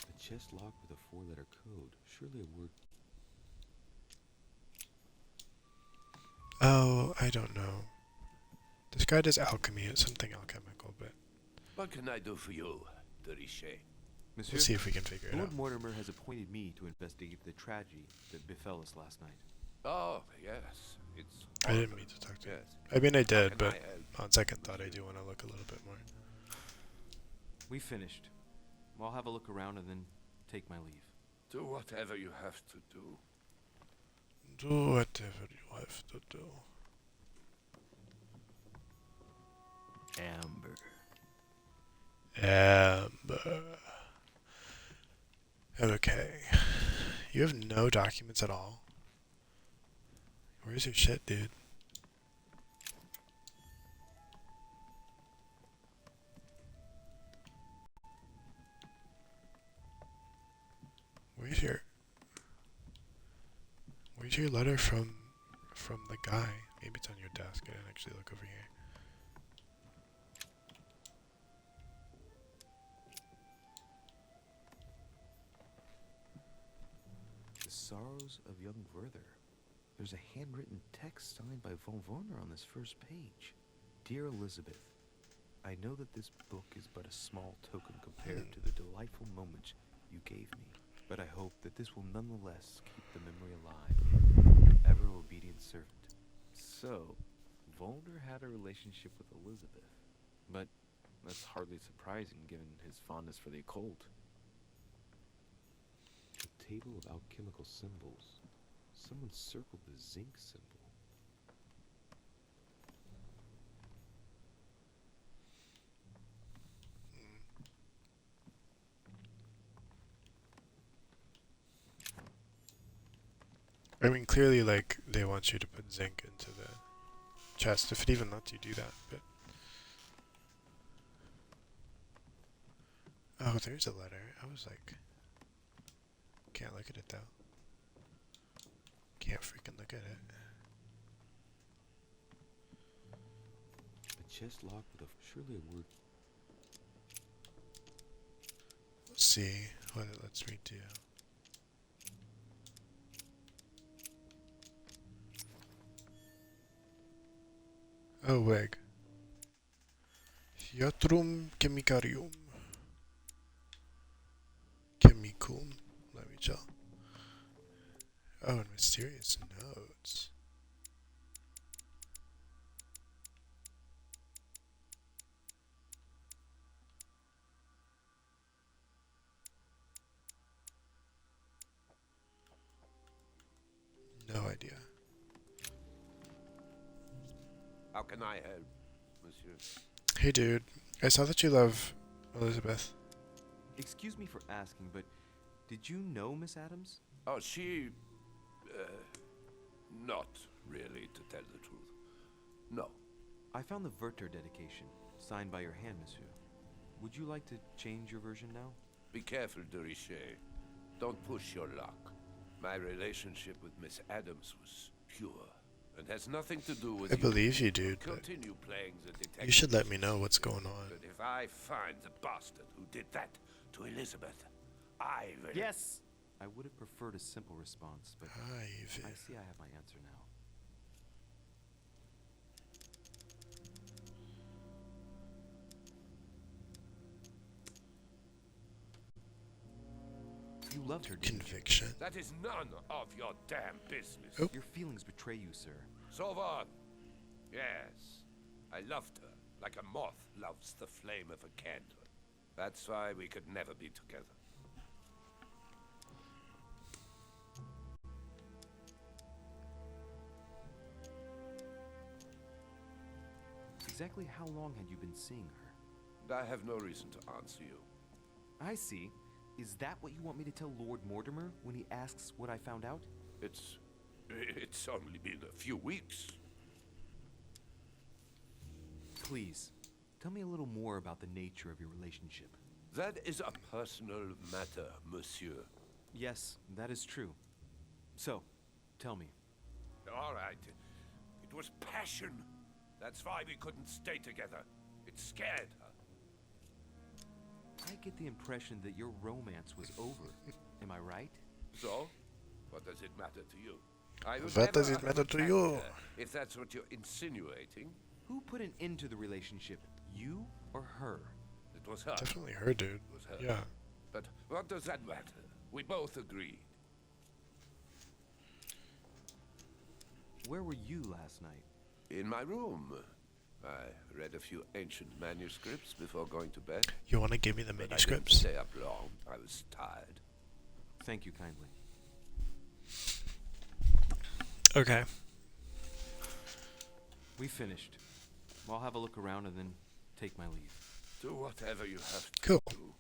A chest locked with a 4-letter code. Surely a word. Oh, I don't know. This guy does alchemy. It's something alchemical, but What can I do for you, de Richet? Monsieur, we'll see if we can figure it Lord out. Mortimer has appointed me to investigate the tragedy that befell us last night. Oh, yes. It's I didn't horrible. mean to talk to you. Yes. I mean, I How did, can but I help? on second thought, I do want to look a little bit more. We finished. I'll have a look around and then take my leave. Do whatever you have to do. Do whatever you have to do. Amber. Amber. Okay. You have no documents at all. Where's your shit, dude? Where's your letter from the guy? Maybe it's on your desk. I didn't actually look over here. Sorrows of Young Werther. There's a handwritten text signed by von Werner on this first page. Dear Elizabeth, I know that this book is but a small token compared to the delightful moments you gave me, but I hope that this will nonetheless keep the memory alive. Your ever obedient servant. So, Volner had a relationship with Elizabeth, but that's hardly surprising given his fondness for the occult. A table of alchemical symbols. Someone circled the zinc symbol. I mean, clearly, like, they want you to put zinc into the chest, if it even lets you do that, but... Oh, there's a letter. I was like... Can't look at it, though. Can't freaking look at it. A chest locked with surely a word. Let's see what it lets me do. Oh, weg. Fiatrum chemicarium. Chemicum. Let me tell. Oh, and mysterious notes. No idea. How can I help, monsieur? Hey, dude. I saw that you love Elizabeth. Excuse me for asking, but did you know Miss Adams? Oh, she... not really, to tell the truth. No. I found the Werther dedication, signed by your hand, monsieur. Would you like to change your version now? Be careful, de Richet. Don't push your luck. My relationship with Miss Adams was pure, and has nothing to do with I believe you, dude, but Continue playing the detective. you should let me know what's going on. But if I find the bastard who did that to Elizabeth, I will... Yes! I would have preferred a simple response, but I see I have my answer now. You loved her, didn't you? Conviction. That is none of your damn business. Oh. Your feelings betray you, sir. So what? Yes, I loved her like a moth loves the flame of a candle. That's why we could never be together. Exactly how long had you been seeing her? I have no reason to answer you. I see. Is that what you want me to tell Lord Mortimer when he asks what I found out? It's only been a few weeks. Please, tell me a little more about the nature of your relationship. That is a personal matter, monsieur. Yes, that is true. So, tell me. All right. It was passion. That's why we couldn't stay together. It scared her. I get the impression that your romance was over. Am I right? So, what does it matter to you? I would What does never it matter have to attacked you? her, if that's what you're insinuating. Who put an end to the relationship? You or her? It was her. Definitely her, dude. It was her. Yeah. But what does that matter? We both agreed. Where were you last night? In my room. I read a few ancient manuscripts before going to bed. You want to give me the But manuscripts? I didn't stay up long. I was tired. Thank you kindly. Okay. We finished. I'll have a look around and then take my leave. Do whatever you have to Cool. do.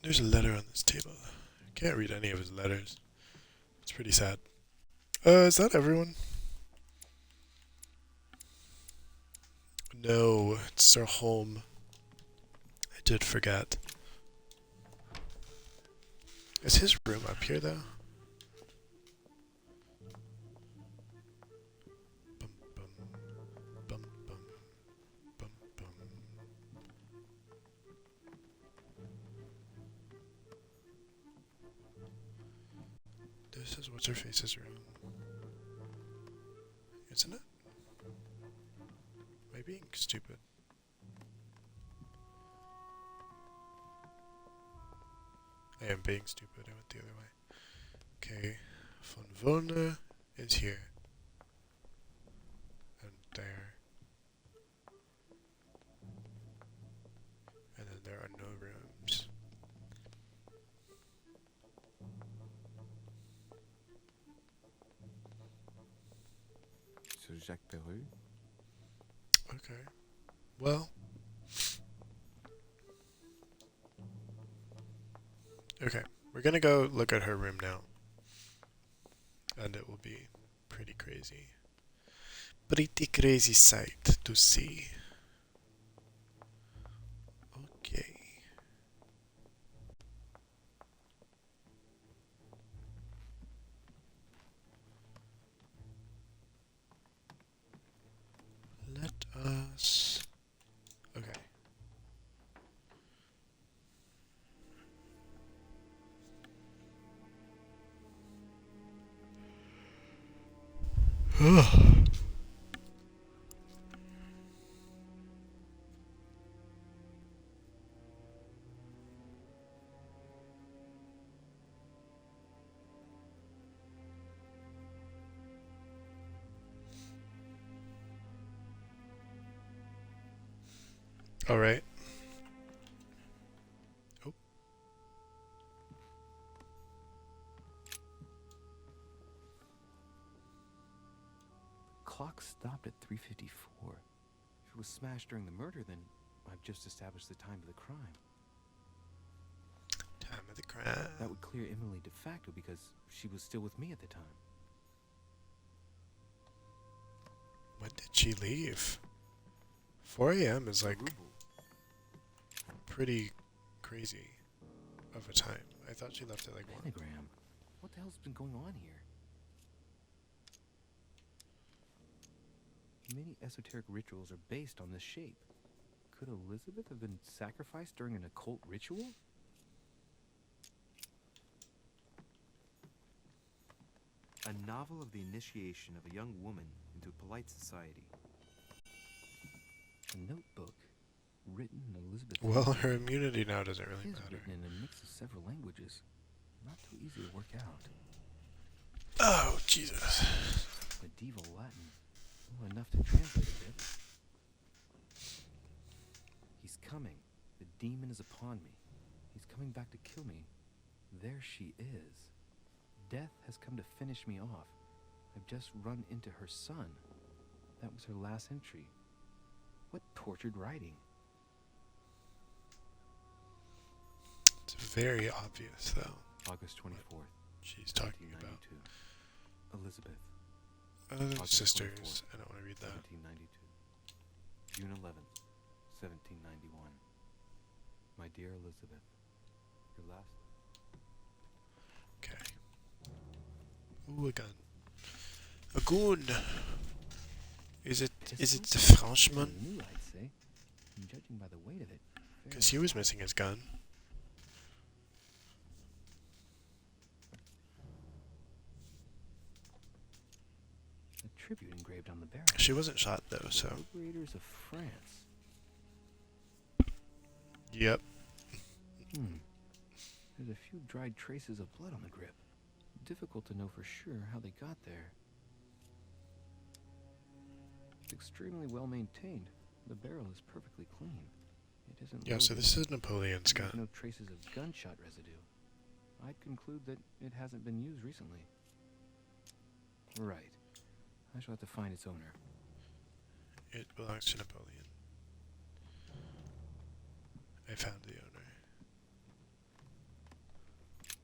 There's a letter on this table. Can't read any of his letters. It's pretty sad. Is that everyone? No, it's Sir Holm. I did forget. Is his room up here, though? Bum, bum, bum, bum, bum, bum. This is what's her face's room. Isn't it? Am I being stupid? I am being stupid. I went the other way. Okay. Von Wollner is here. And there. And then there are no rooms. Sir Jacques Perru? Okay. Well. Okay. We're gonna go look at her room now. And it will be pretty crazy. Pretty crazy sight to see. Okay. Let us... Okay. All right. Oh. Clock stopped at 3:54. If it was smashed during the murder, then I've just established the time of the crime. Time of the crime. That would clear Emily de facto because she was still with me at the time. When did she leave? 4 a.m. is like pretty crazy of a time. I thought she left at like 1. Pentagram? What the hell's been going on here? Many esoteric rituals are based on this shape. Could Elizabeth have been sacrificed during an occult ritual? A novel of the initiation of a young woman into polite society. A notebook written in Elizabeth. Well, her immunity now doesn't really It is matter. written in a mix of several languages. Not too easy to work out. Oh, Jesus. Medieval Latin. Well, enough to translate a bit. He's coming. The demon is upon me. He's coming back to kill me. There she is. Death has come to finish me off. I've just run into her son. That was her last entry. What tortured writing. It's very obvious, though. August 24th. She's talking about 1792. Elizabeth. Other August sisters. 24th, I don't want to read that. 1792. June 11th, 1791. My dear Elizabeth, your last. Okay. Ooh, a gun. A gun. Is it the Frenchman? New, I'd say. And judging by the weight of it. Because he was missing his gun. A tribute engraved on the barrel. She wasn't shot though, so. Liberators of France. Yep. There's a few dried traces of blood on the grip. Difficult to know for sure how they got there. It's extremely well maintained. The barrel is perfectly clean. It isn't. Yeah, so loaded. this is Napoleon's There's gun. no traces of gunshot residue. I'd conclude that it hasn't been used recently. Right. I shall have to find its owner. It belongs to Napoleon. I found the owner.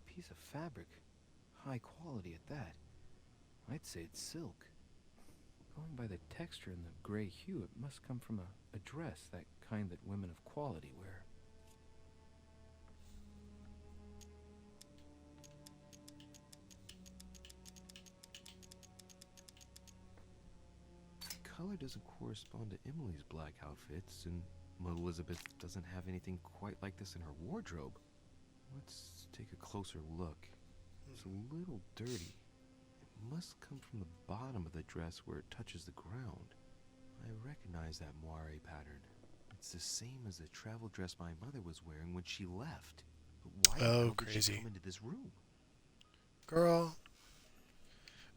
Piece of fabric. High quality at that. I'd say it's silk. Going by the texture and the gray hue, it must come from a dress, that kind that women of quality wear. The color doesn't correspond to Emily's black outfits, and Elizabeth doesn't have anything quite like this in her wardrobe. Let's take a closer look. It's a little dirty. It must come from the bottom of the dress where it touches the ground. I recognize that moire pattern. It's the same as the travel dress my mother was wearing when she left. But why the hell did she come into this room? Girl,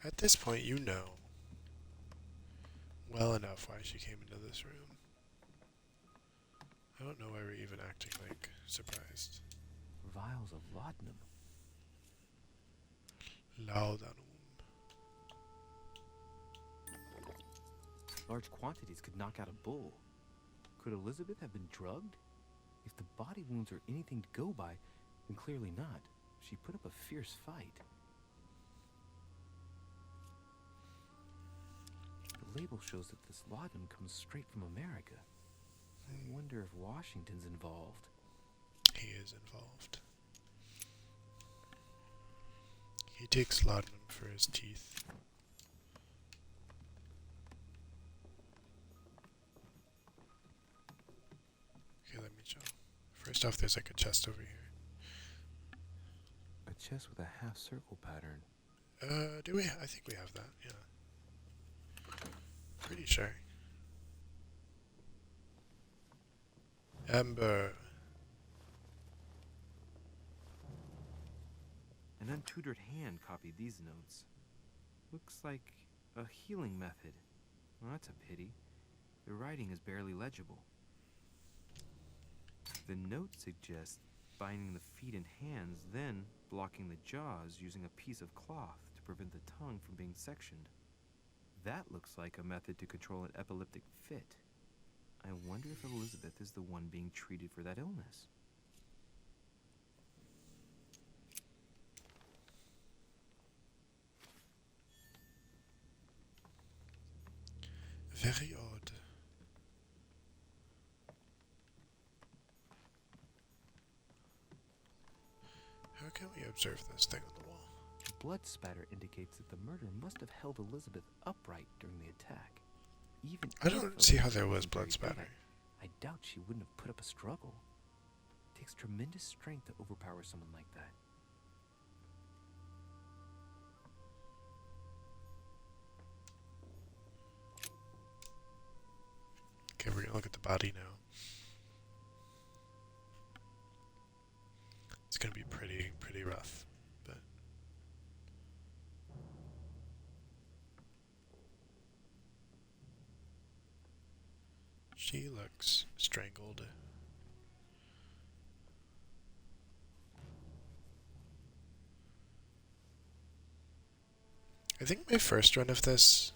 at this point you know well enough why she came into this room. I don't know why we're even acting like surprised. Vials of laudanum. Laudanum. Large quantities could knock out a bull. Could Elizabeth have been drugged? If the body wounds are anything to go by, then clearly not. She put up a fierce fight. The label shows that this laudanum comes straight from America. I wonder if Washington's involved. He is involved. He takes laudanum for his teeth. Okay, let me show. First off, there's like a chest over here. A chest with a half-circle pattern. Do we? I think we have that, yeah. Pretty sure. Amber. An untutored hand copied these notes. Looks like a healing method. Well, that's a pity. The writing is barely legible. The note suggests binding the feet and hands, then blocking the jaws using a piece of cloth to prevent the tongue from being sectioned. That looks like a method to control an epileptic fit. I wonder if Elizabeth is the one being treated for that illness. Very odd. How can we observe this thing on the wall? Blood spatter indicates that the murderer must have held Elizabeth upright during the attack. Even I don't see how there was blood spatter. I doubt she wouldn't have put up a struggle. It takes tremendous strength to overpower someone like that. Okay, we're gonna look at the body now. It's gonna be pretty rough, but she looks strangled. I think my first run of this,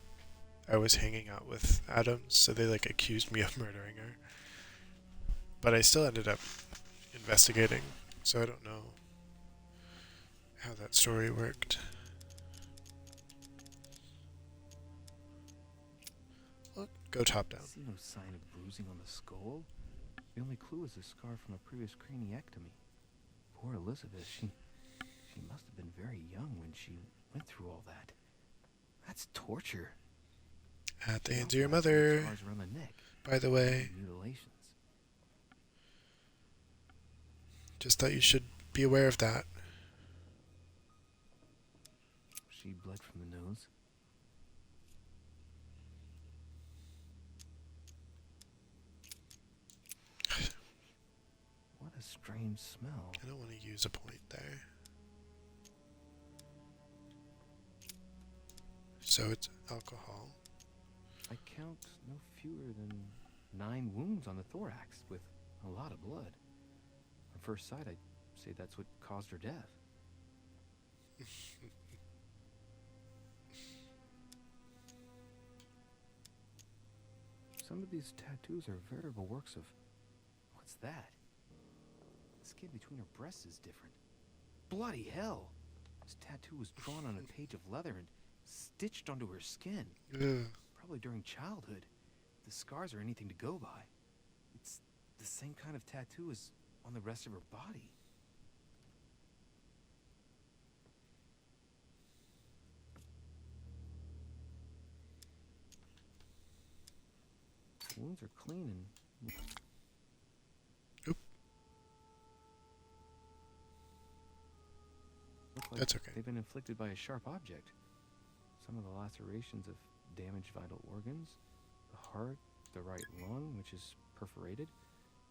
I was hanging out with Adams, so they like accused me of murdering her. But I still ended up investigating, so I don't know how that story worked. Look, go top down. I see no sign of bruising on the skull. The only clue is a scar from a previous craniectomy. Poor Elizabeth, she must have been very young when she went through all that. That's torture. At the hands of your mother, Scars around the neck, by the way. mutilations. Just thought you should be aware of that. She bled from the nose. What a strange smell. I don't want to use a point there. So it's alcohol. I count no fewer than 9 wounds on the thorax with a lot of blood. On first sight, I'd say that's what caused her death. Some of these tattoos are veritable works of... What's that? The skin between her breasts is different. Bloody hell! This tattoo was drawn on a page of leather and stitched onto her skin. Ugh. Probably during childhood. If the scars are anything to go by. It's the same kind of tattoo as on the rest of her body. The wounds are clean and... Oop. Look like That's okay. They've been inflicted by a sharp object. Some of the lacerations have damaged vital organs, the heart, the right lung, which is perforated.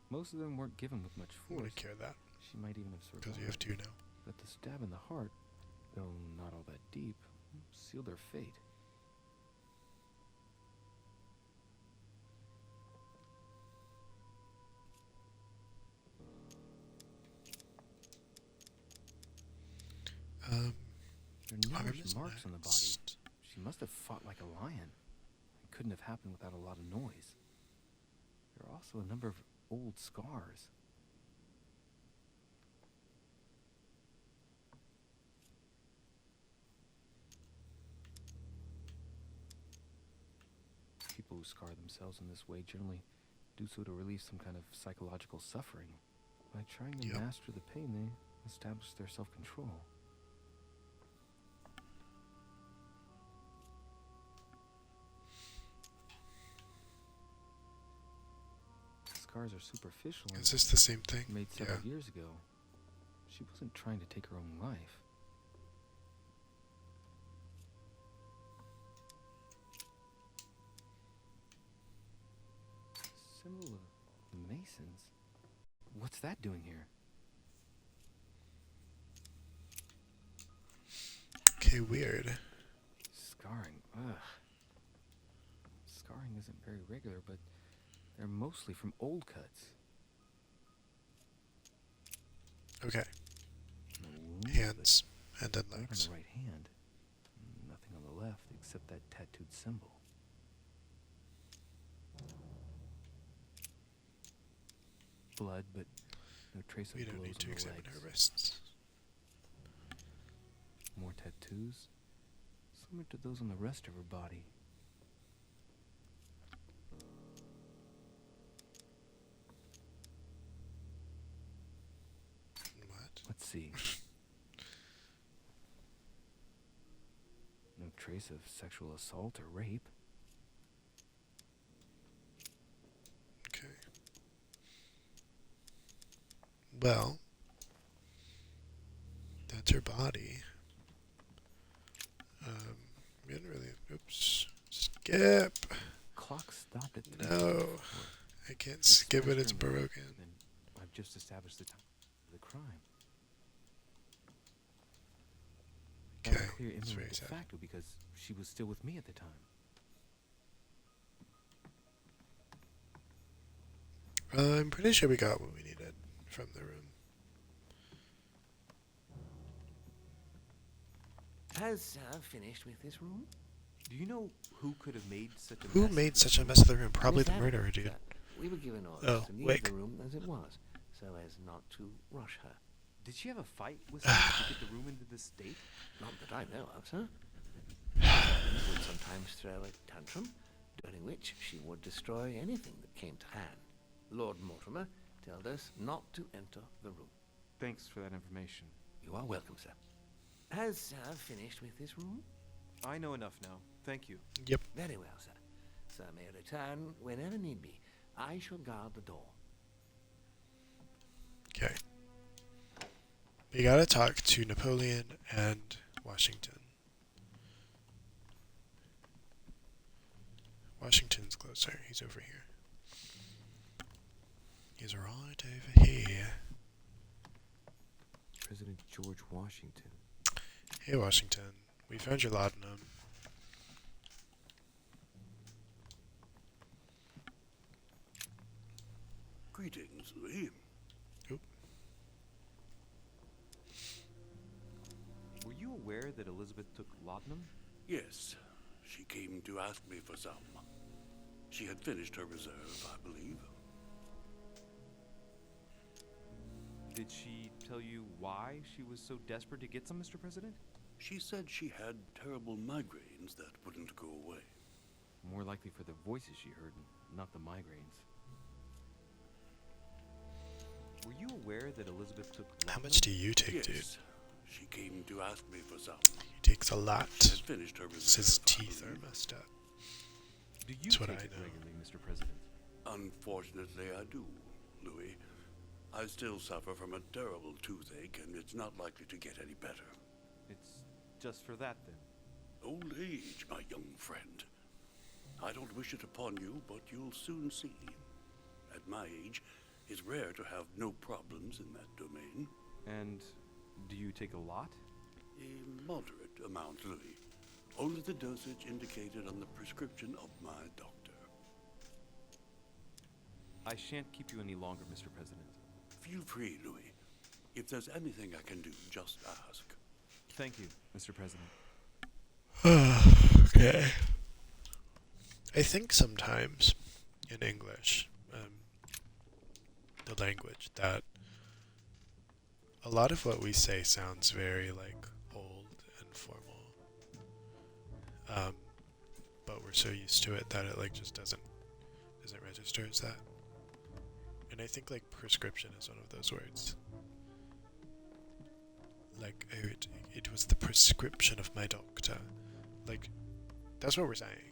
Most of them weren't given with much I force. wouldn't care that, She might even have survived. because you have two now. But the stab in the heart, though not all that deep, sealed her fate. There are numerous marks on the body. She must have fought like a lion. It couldn't have happened without a lot of noise. There are also a number of old scars. People who scar themselves in this way generally do so to relieve some kind of psychological suffering. By trying to master the pain, they establish their self-control. Scars are superficial. Is this the same thing? Made several years ago. She wasn't trying to take her own life. Symbol of the Masons. What's that doing here? Okay, weird. Scarring. Ugh. Scarring isn't very regular, but they're mostly from old cuts. Okay. No wound, Hands, and then but legs. on the right hand. Nothing on the left except that tattooed symbol. Blood, but no trace of We blows don't need to on the examine legs. her wrists. More tattoos, similar to those on the rest of her body. What? Let's see. No trace of sexual assault or rape. Okay. Well, that's her body. We didn't really. Oops. Skip. Clock stopped at 3 No. I can't skip it. It's broken. Then I've just established the time of the crime. That Okay. was a clear That's very imminent sad. facto because she was still with me at the time. I'm pretty sure we got what we needed from the room. Has finished with this room? Do you know who could have made such a Who mess of made this such a room? mess of the room? Probably Miss the Abbott, murderer, dude. sir. We were given orders Oh, to leave Wick. the room as it was, so as not to rush her. Did she have a fight with someone to get the room into this state? Not that I know of, sir. She would sometimes throw a tantrum, during which she would destroy anything that came to hand. Lord Mortimer told us not to enter the room. Thanks for that information. You are welcome, sir. Has finished with this room? I know enough now. Thank you. Yep. Very well, sir. Sir may return whenever need be. I shall guard the door. Okay. We gotta talk to Napoleon and Washington. Washington's closer. He's over here. He's right over here. President George Washington. Hey, Washington. We found your laudanum. Greetings, Louis. Oop. Were you aware that Elizabeth took laudanum? Yes, she came to ask me for some. She had finished her reserve, I believe. Did she tell you why she was so desperate to get some, Mr. President? She said she had terrible migraines that wouldn't go away. More likely for the voices she heard, not the migraines. Were you aware that Elizabeth took laudanum? How much do you take, Yes, dude? she came to ask me for some. He takes a lot. She had finished her reserve. His I teeth are believe. messed up. Do you That's what take I it know. regularly, Mr. President? Unfortunately, I do, Louis. I still suffer from a terrible toothache, and it's not likely to get any better. just for that, then. Old age, my young friend. I don't wish it upon you, but you'll soon see. At my age, it's rare to have no problems in that domain. And do you take a lot? A moderate amount, Louis. Only the dosage indicated on the prescription of my doctor. I shan't keep you any longer, Mr. President. Feel free, Louis. If there's anything I can do, just ask. Thank you, Mr. President. Okay. I think sometimes in English, the language, that a lot of what we say sounds very like old and formal. But we're so used to it that it like just doesn't register as that. And I think like prescription is one of those words. Like it was the prescription of my doctor. Like that's what we're saying.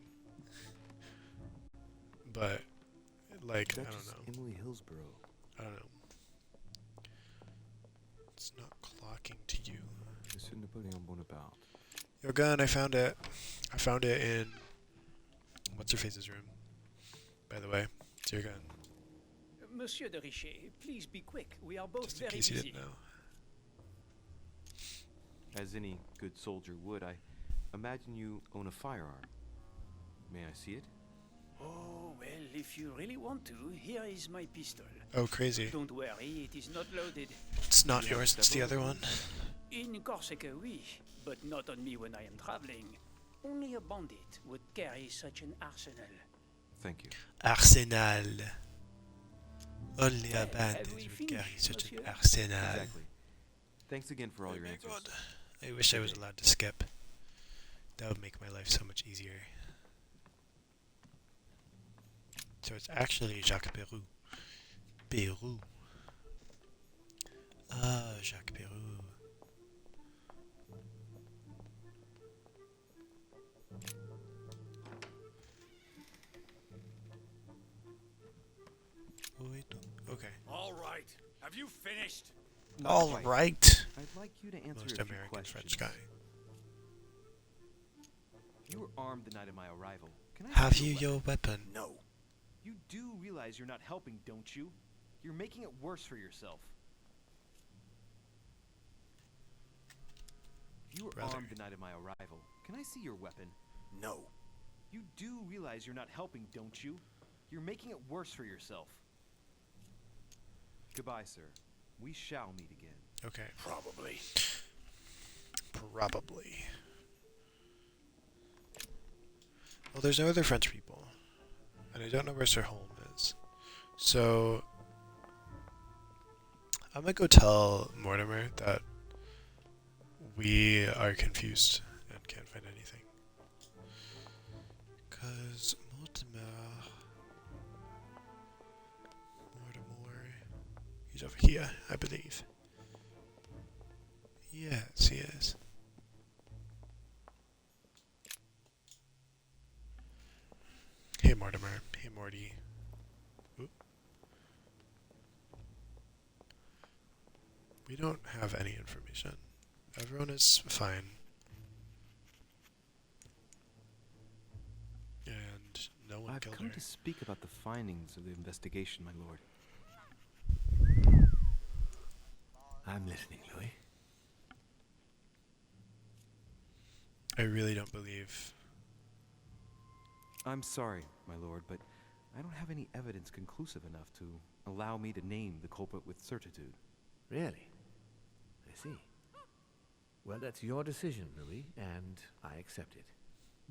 But like I don't know. Emily Hillsborough. I don't know. It's not clocking to you. Monsieur Napoleon Bonaparte. Your gun, I found it. I found it in what's her face's room. By the way, it's your gun. Monsieur de Richet, please be quick. We are both Just in very case you busy. didn't know. As any good soldier would, I imagine you own a firearm. May I see it? Oh, well, if you really want to, here is my pistol. Oh, crazy. Don't worry, it is not loaded. It's not yours, it's the other one. In Corsica, oui, but not on me when I am traveling. Only a bandit would carry such an arsenal. Thank you. Arsenal. Only a Have bandit we would carry finished, such an monsieur? arsenal. Exactly. Thanks again for all your Oh my answers. God. I wish I was allowed to skip. That would make my life so much easier. So it's actually Jacques Peroux. Peroux. Ah, Jacques Peroux. Okay. All right. Have you finished? Not All quite. right. I'd like you to answer Most a few American questions. French guy. You were armed the night of my arrival. Can I Have see you your your weapon? No. You do realize you're not helping, don't you? You're making it worse for yourself. You were Brother. armed the night of my arrival. Can I see your weapon? No. You do realize you're not helping, don't you? You're making it worse for yourself. Goodbye, sir. We shall meet again. Okay. Probably. Probably. Well, there's no other French people. And I don't know where Sir Holm is. So I'm gonna go tell Mortimer that we are confused and can't find anything. Cause Mortimer, he's over here, I believe. Yes, he is. Hey Mortimer. Hey Morty. Oop. We don't have any information. Everyone is fine. And no one I've killed come her. to speak about the findings of the investigation, my lord. I'm listening, Louis. I really don't believe. I'm sorry, my lord, but I don't have any evidence conclusive enough to allow me to name the culprit with certitude. Really? I see. Well, that's your decision, Louis, and I accept it.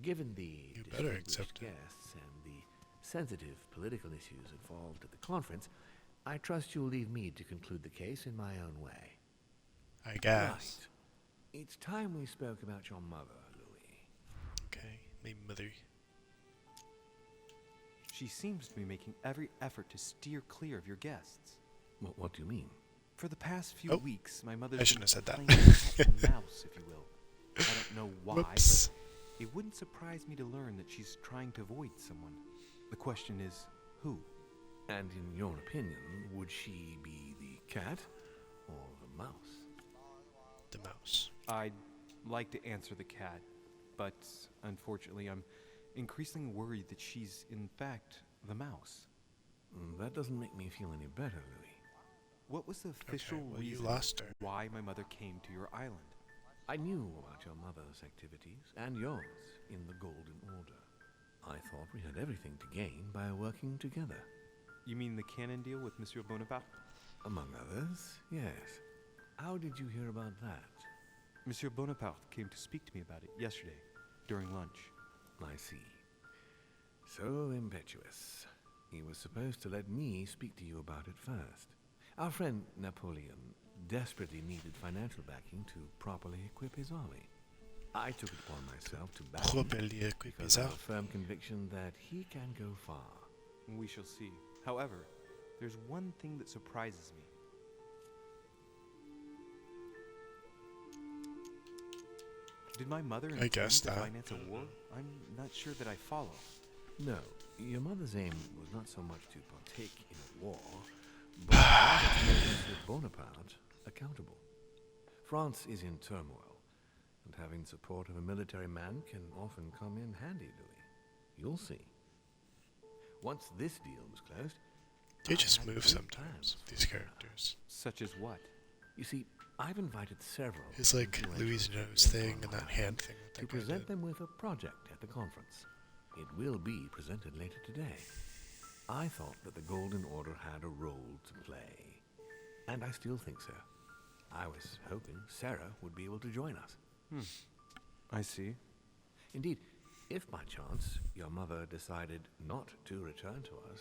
Given the You better distinguished accept it. guests and the sensitive political issues involved at the conference, I trust you'll leave me to conclude the case in my own way. I guess. Right. It's time we spoke about your mother, Louis. Okay, my mother. She seems to be making every effort to steer clear of your guests. What do you mean? For the past few Oh, weeks, my mother's I shouldn't have said that. playing cat and mouse, if you will. I don't know why, Whoops. but it wouldn't surprise me to learn that she's trying to avoid someone. The question is, who? And in your opinion, would she be the cat or the mouse? The mouse. I'd like to answer the cat, but unfortunately I'm increasingly worried that she's in fact the mouse. That doesn't make me feel any better, Louis. What was the official well, you reason lost her. why my mother came to your island? I knew about your mother's activities, and yours, in the Golden Order. I thought we had everything to gain by working together. You mean the cannon deal with Monsieur Bonaparte? Among others, yes. How did you hear about that? Monsieur Bonaparte came to speak to me about it yesterday, during lunch. I see. So impetuous. He was supposed to let me speak to you about it first. Our friend Napoleon desperately needed financial backing to properly equip his army. I took it upon myself to back him because I have a firm conviction that he can go far. We shall see. However, there's one thing that surprises me. Did my mother intend to finance a war? I'm not sure that I follow. No, your mother's aim was not so much to partake in a war, but rather to make Monsieur Bonaparte accountable. France is in turmoil, and having support of a military man can often come in handy, Louis. You'll see. Once this deal was closed, They just move sometimes, these characters. Such as what? You see, I've invited several. It's like Louis' nose thing and that hand thing that to present them with a project at the conference. It will be presented later today. I thought that the Golden Order had a role to play, and I still think so. I was hoping Sarah would be able to join us. I see. Indeed, if by chance your mother decided not to return to us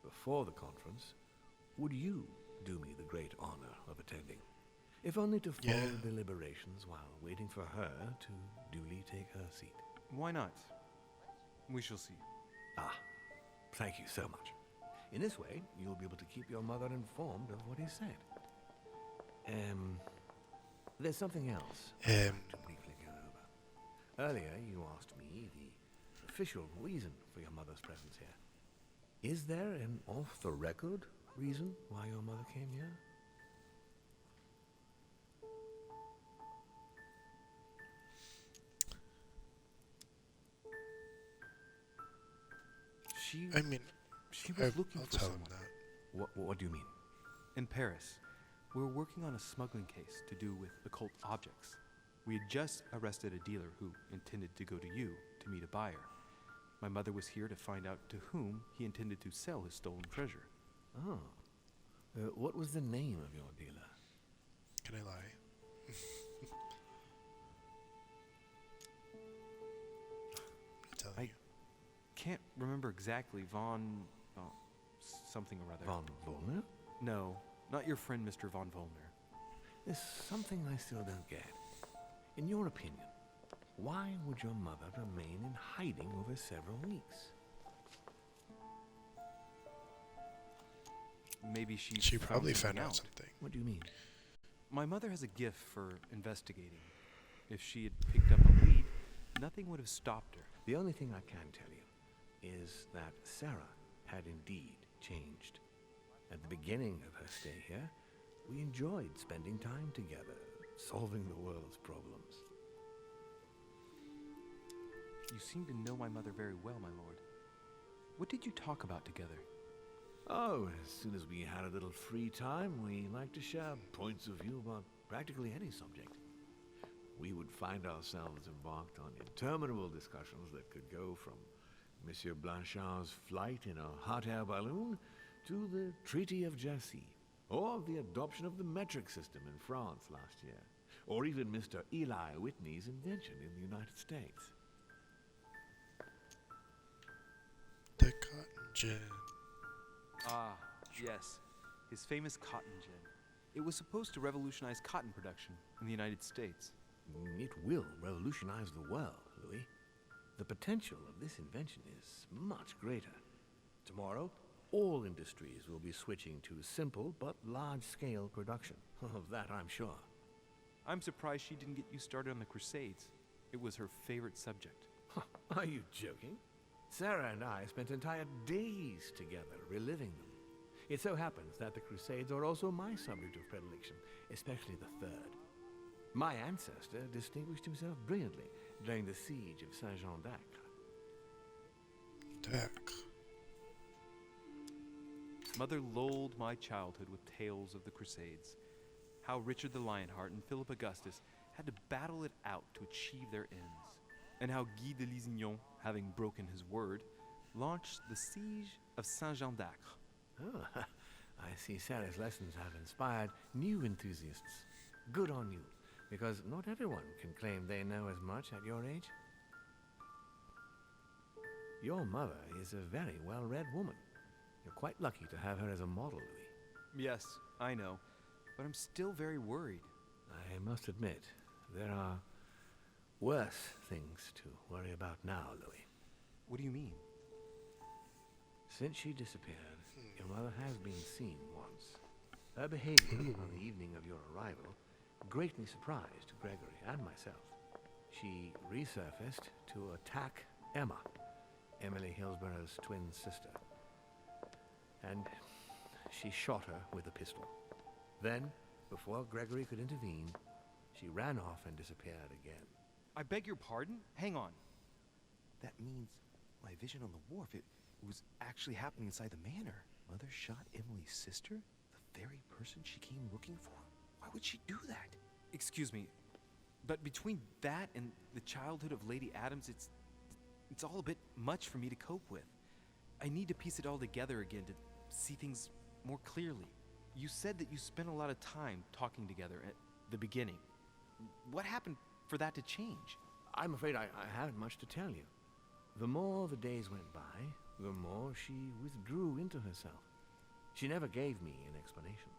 before the conference, would you do me the great honor of attending? If only to follow the deliberations while waiting for her to duly take her seat. Why not? We shall see. Ah, thank you so much. In this way, you'll be able to keep your mother informed of what is said. There's something else I'd like to briefly go over. Earlier, you asked me the official reason for your mother's presence here. Is there an off-the-record reason why your mother came here? She I'll was looking for tell him someone. that. What do you mean? In Paris, we were working on a smuggling case to do with occult objects. We had just arrested a dealer who intended to go to you to meet a buyer. My mother was here to find out to whom he intended to sell his stolen treasure. Oh. What was the name of your dealer? Can I lie? I'm telling you. Can't remember exactly. Something or other. Von Vollner? No, not your friend Mr. Von Vollner. There's something I still don't get. In your opinion, why would your mother remain in hiding over several weeks? Maybe She probably found something out something. What do you mean? My mother has a gift for investigating. If she had picked up a lead, nothing would have stopped her. The only thing I can tell you is that Sarah had indeed changed. At the beginning of her stay here, we enjoyed spending time together, solving the world's problems. You seem to know my mother very well, my lord. What did you talk about together? Oh, as soon as we had a little free time, we liked to share points of view about practically any subject. We would find ourselves embarked on interminable discussions that could go from Monsieur Blanchard's flight in a hot air balloon to the Treaty of Jassy, or the adoption of the metric system in France last year, or even Mr. Eli Whitney's invention in the United States. The cotton gin. Ah, yes. His famous cotton gin. It was supposed to revolutionize cotton production in the United States. It will revolutionize the world, Louis. The potential of this invention is much greater. Tomorrow, all industries will be switching to simple but large-scale production. Of that, I'm sure. I'm surprised she didn't get you started on the Crusades. It was her favorite subject. Are you joking? Sarah and I spent entire days together reliving them. It so happens that the Crusades are also my subject of predilection, especially the third. My ancestor distinguished himself brilliantly during the siege of Saint-Jean-d'Acre. Mother lulled my childhood with tales of the Crusades, how Richard the Lionheart and Philip Augustus had to battle it out to achieve their ends, and how Guy de Lusignan, having broken his word, launched the siege of Saint-Jean-d'Acre. Oh, I see Sarah's lessons have inspired new enthusiasts. Good on you, because not everyone can claim they know as much at your age. Your mother is a very well-read woman. You're quite lucky to have her as a model, Louis. Yes, I know, but I'm still very worried. I must admit, there are worse things to worry about now, Louis. What do you mean? Since she disappeared, your mother has been seen once. Her behavior on the evening of your arrival greatly surprised Gregory and myself. She resurfaced to attack Emma, Emily Hillsborough's twin sister. And she shot her with a pistol. Then, before Gregory could intervene, she ran off and disappeared again. I beg your pardon? Hang on. That means my vision on the wharf, it was actually happening inside the manor. Mother shot Emily's sister? The very person she came looking for? Why would she do that? Excuse me, but between that and the childhood of Lady Adams, it's all a bit much for me to cope with. I need to piece it all together again to see things more clearly. You said that you spent a lot of time talking together at the beginning. What happened for that to change? I'm afraid I haven't much to tell you. The more the days went by, the more she withdrew into herself. She never gave me an explanation,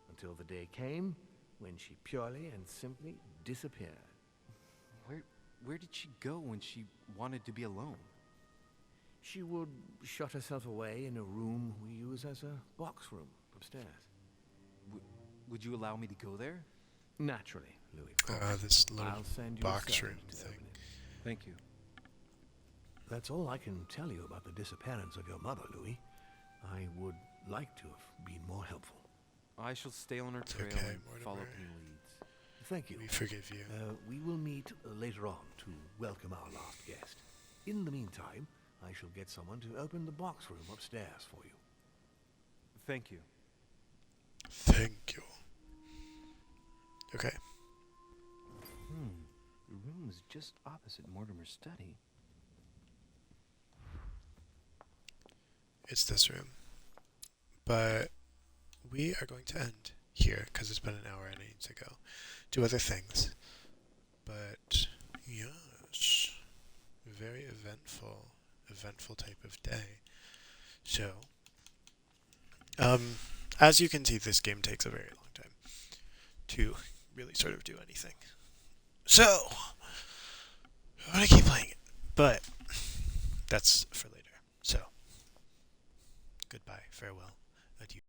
until the day came when she purely and simply disappeared. Where did she go when she wanted to be alone? She would shut herself away in a room we use as a box room upstairs. Would you allow me to go there? Naturally, Louis. This little I'll send you box a room servant to thing. open it. Thank you. That's all I can tell you about the disappearance of your mother, Louis. I would like to have been more helpful. I shall stay on her trail okay, and follow up Mortimer. new leads. Thank you. We forgive you. We will meet later on to welcome our last guest. In the meantime, I shall get someone to open the box room upstairs for you. Thank you. Thank you. Okay. The room is just opposite Mortimer's study. It's this room. But we are going to end here because it's been an hour and I need to go do other things. But yes, very eventful type of day. So, as you can see, this game takes a very long time to really sort of do anything. So, I'm gonna keep playing it, but that's for later. So, goodbye, farewell.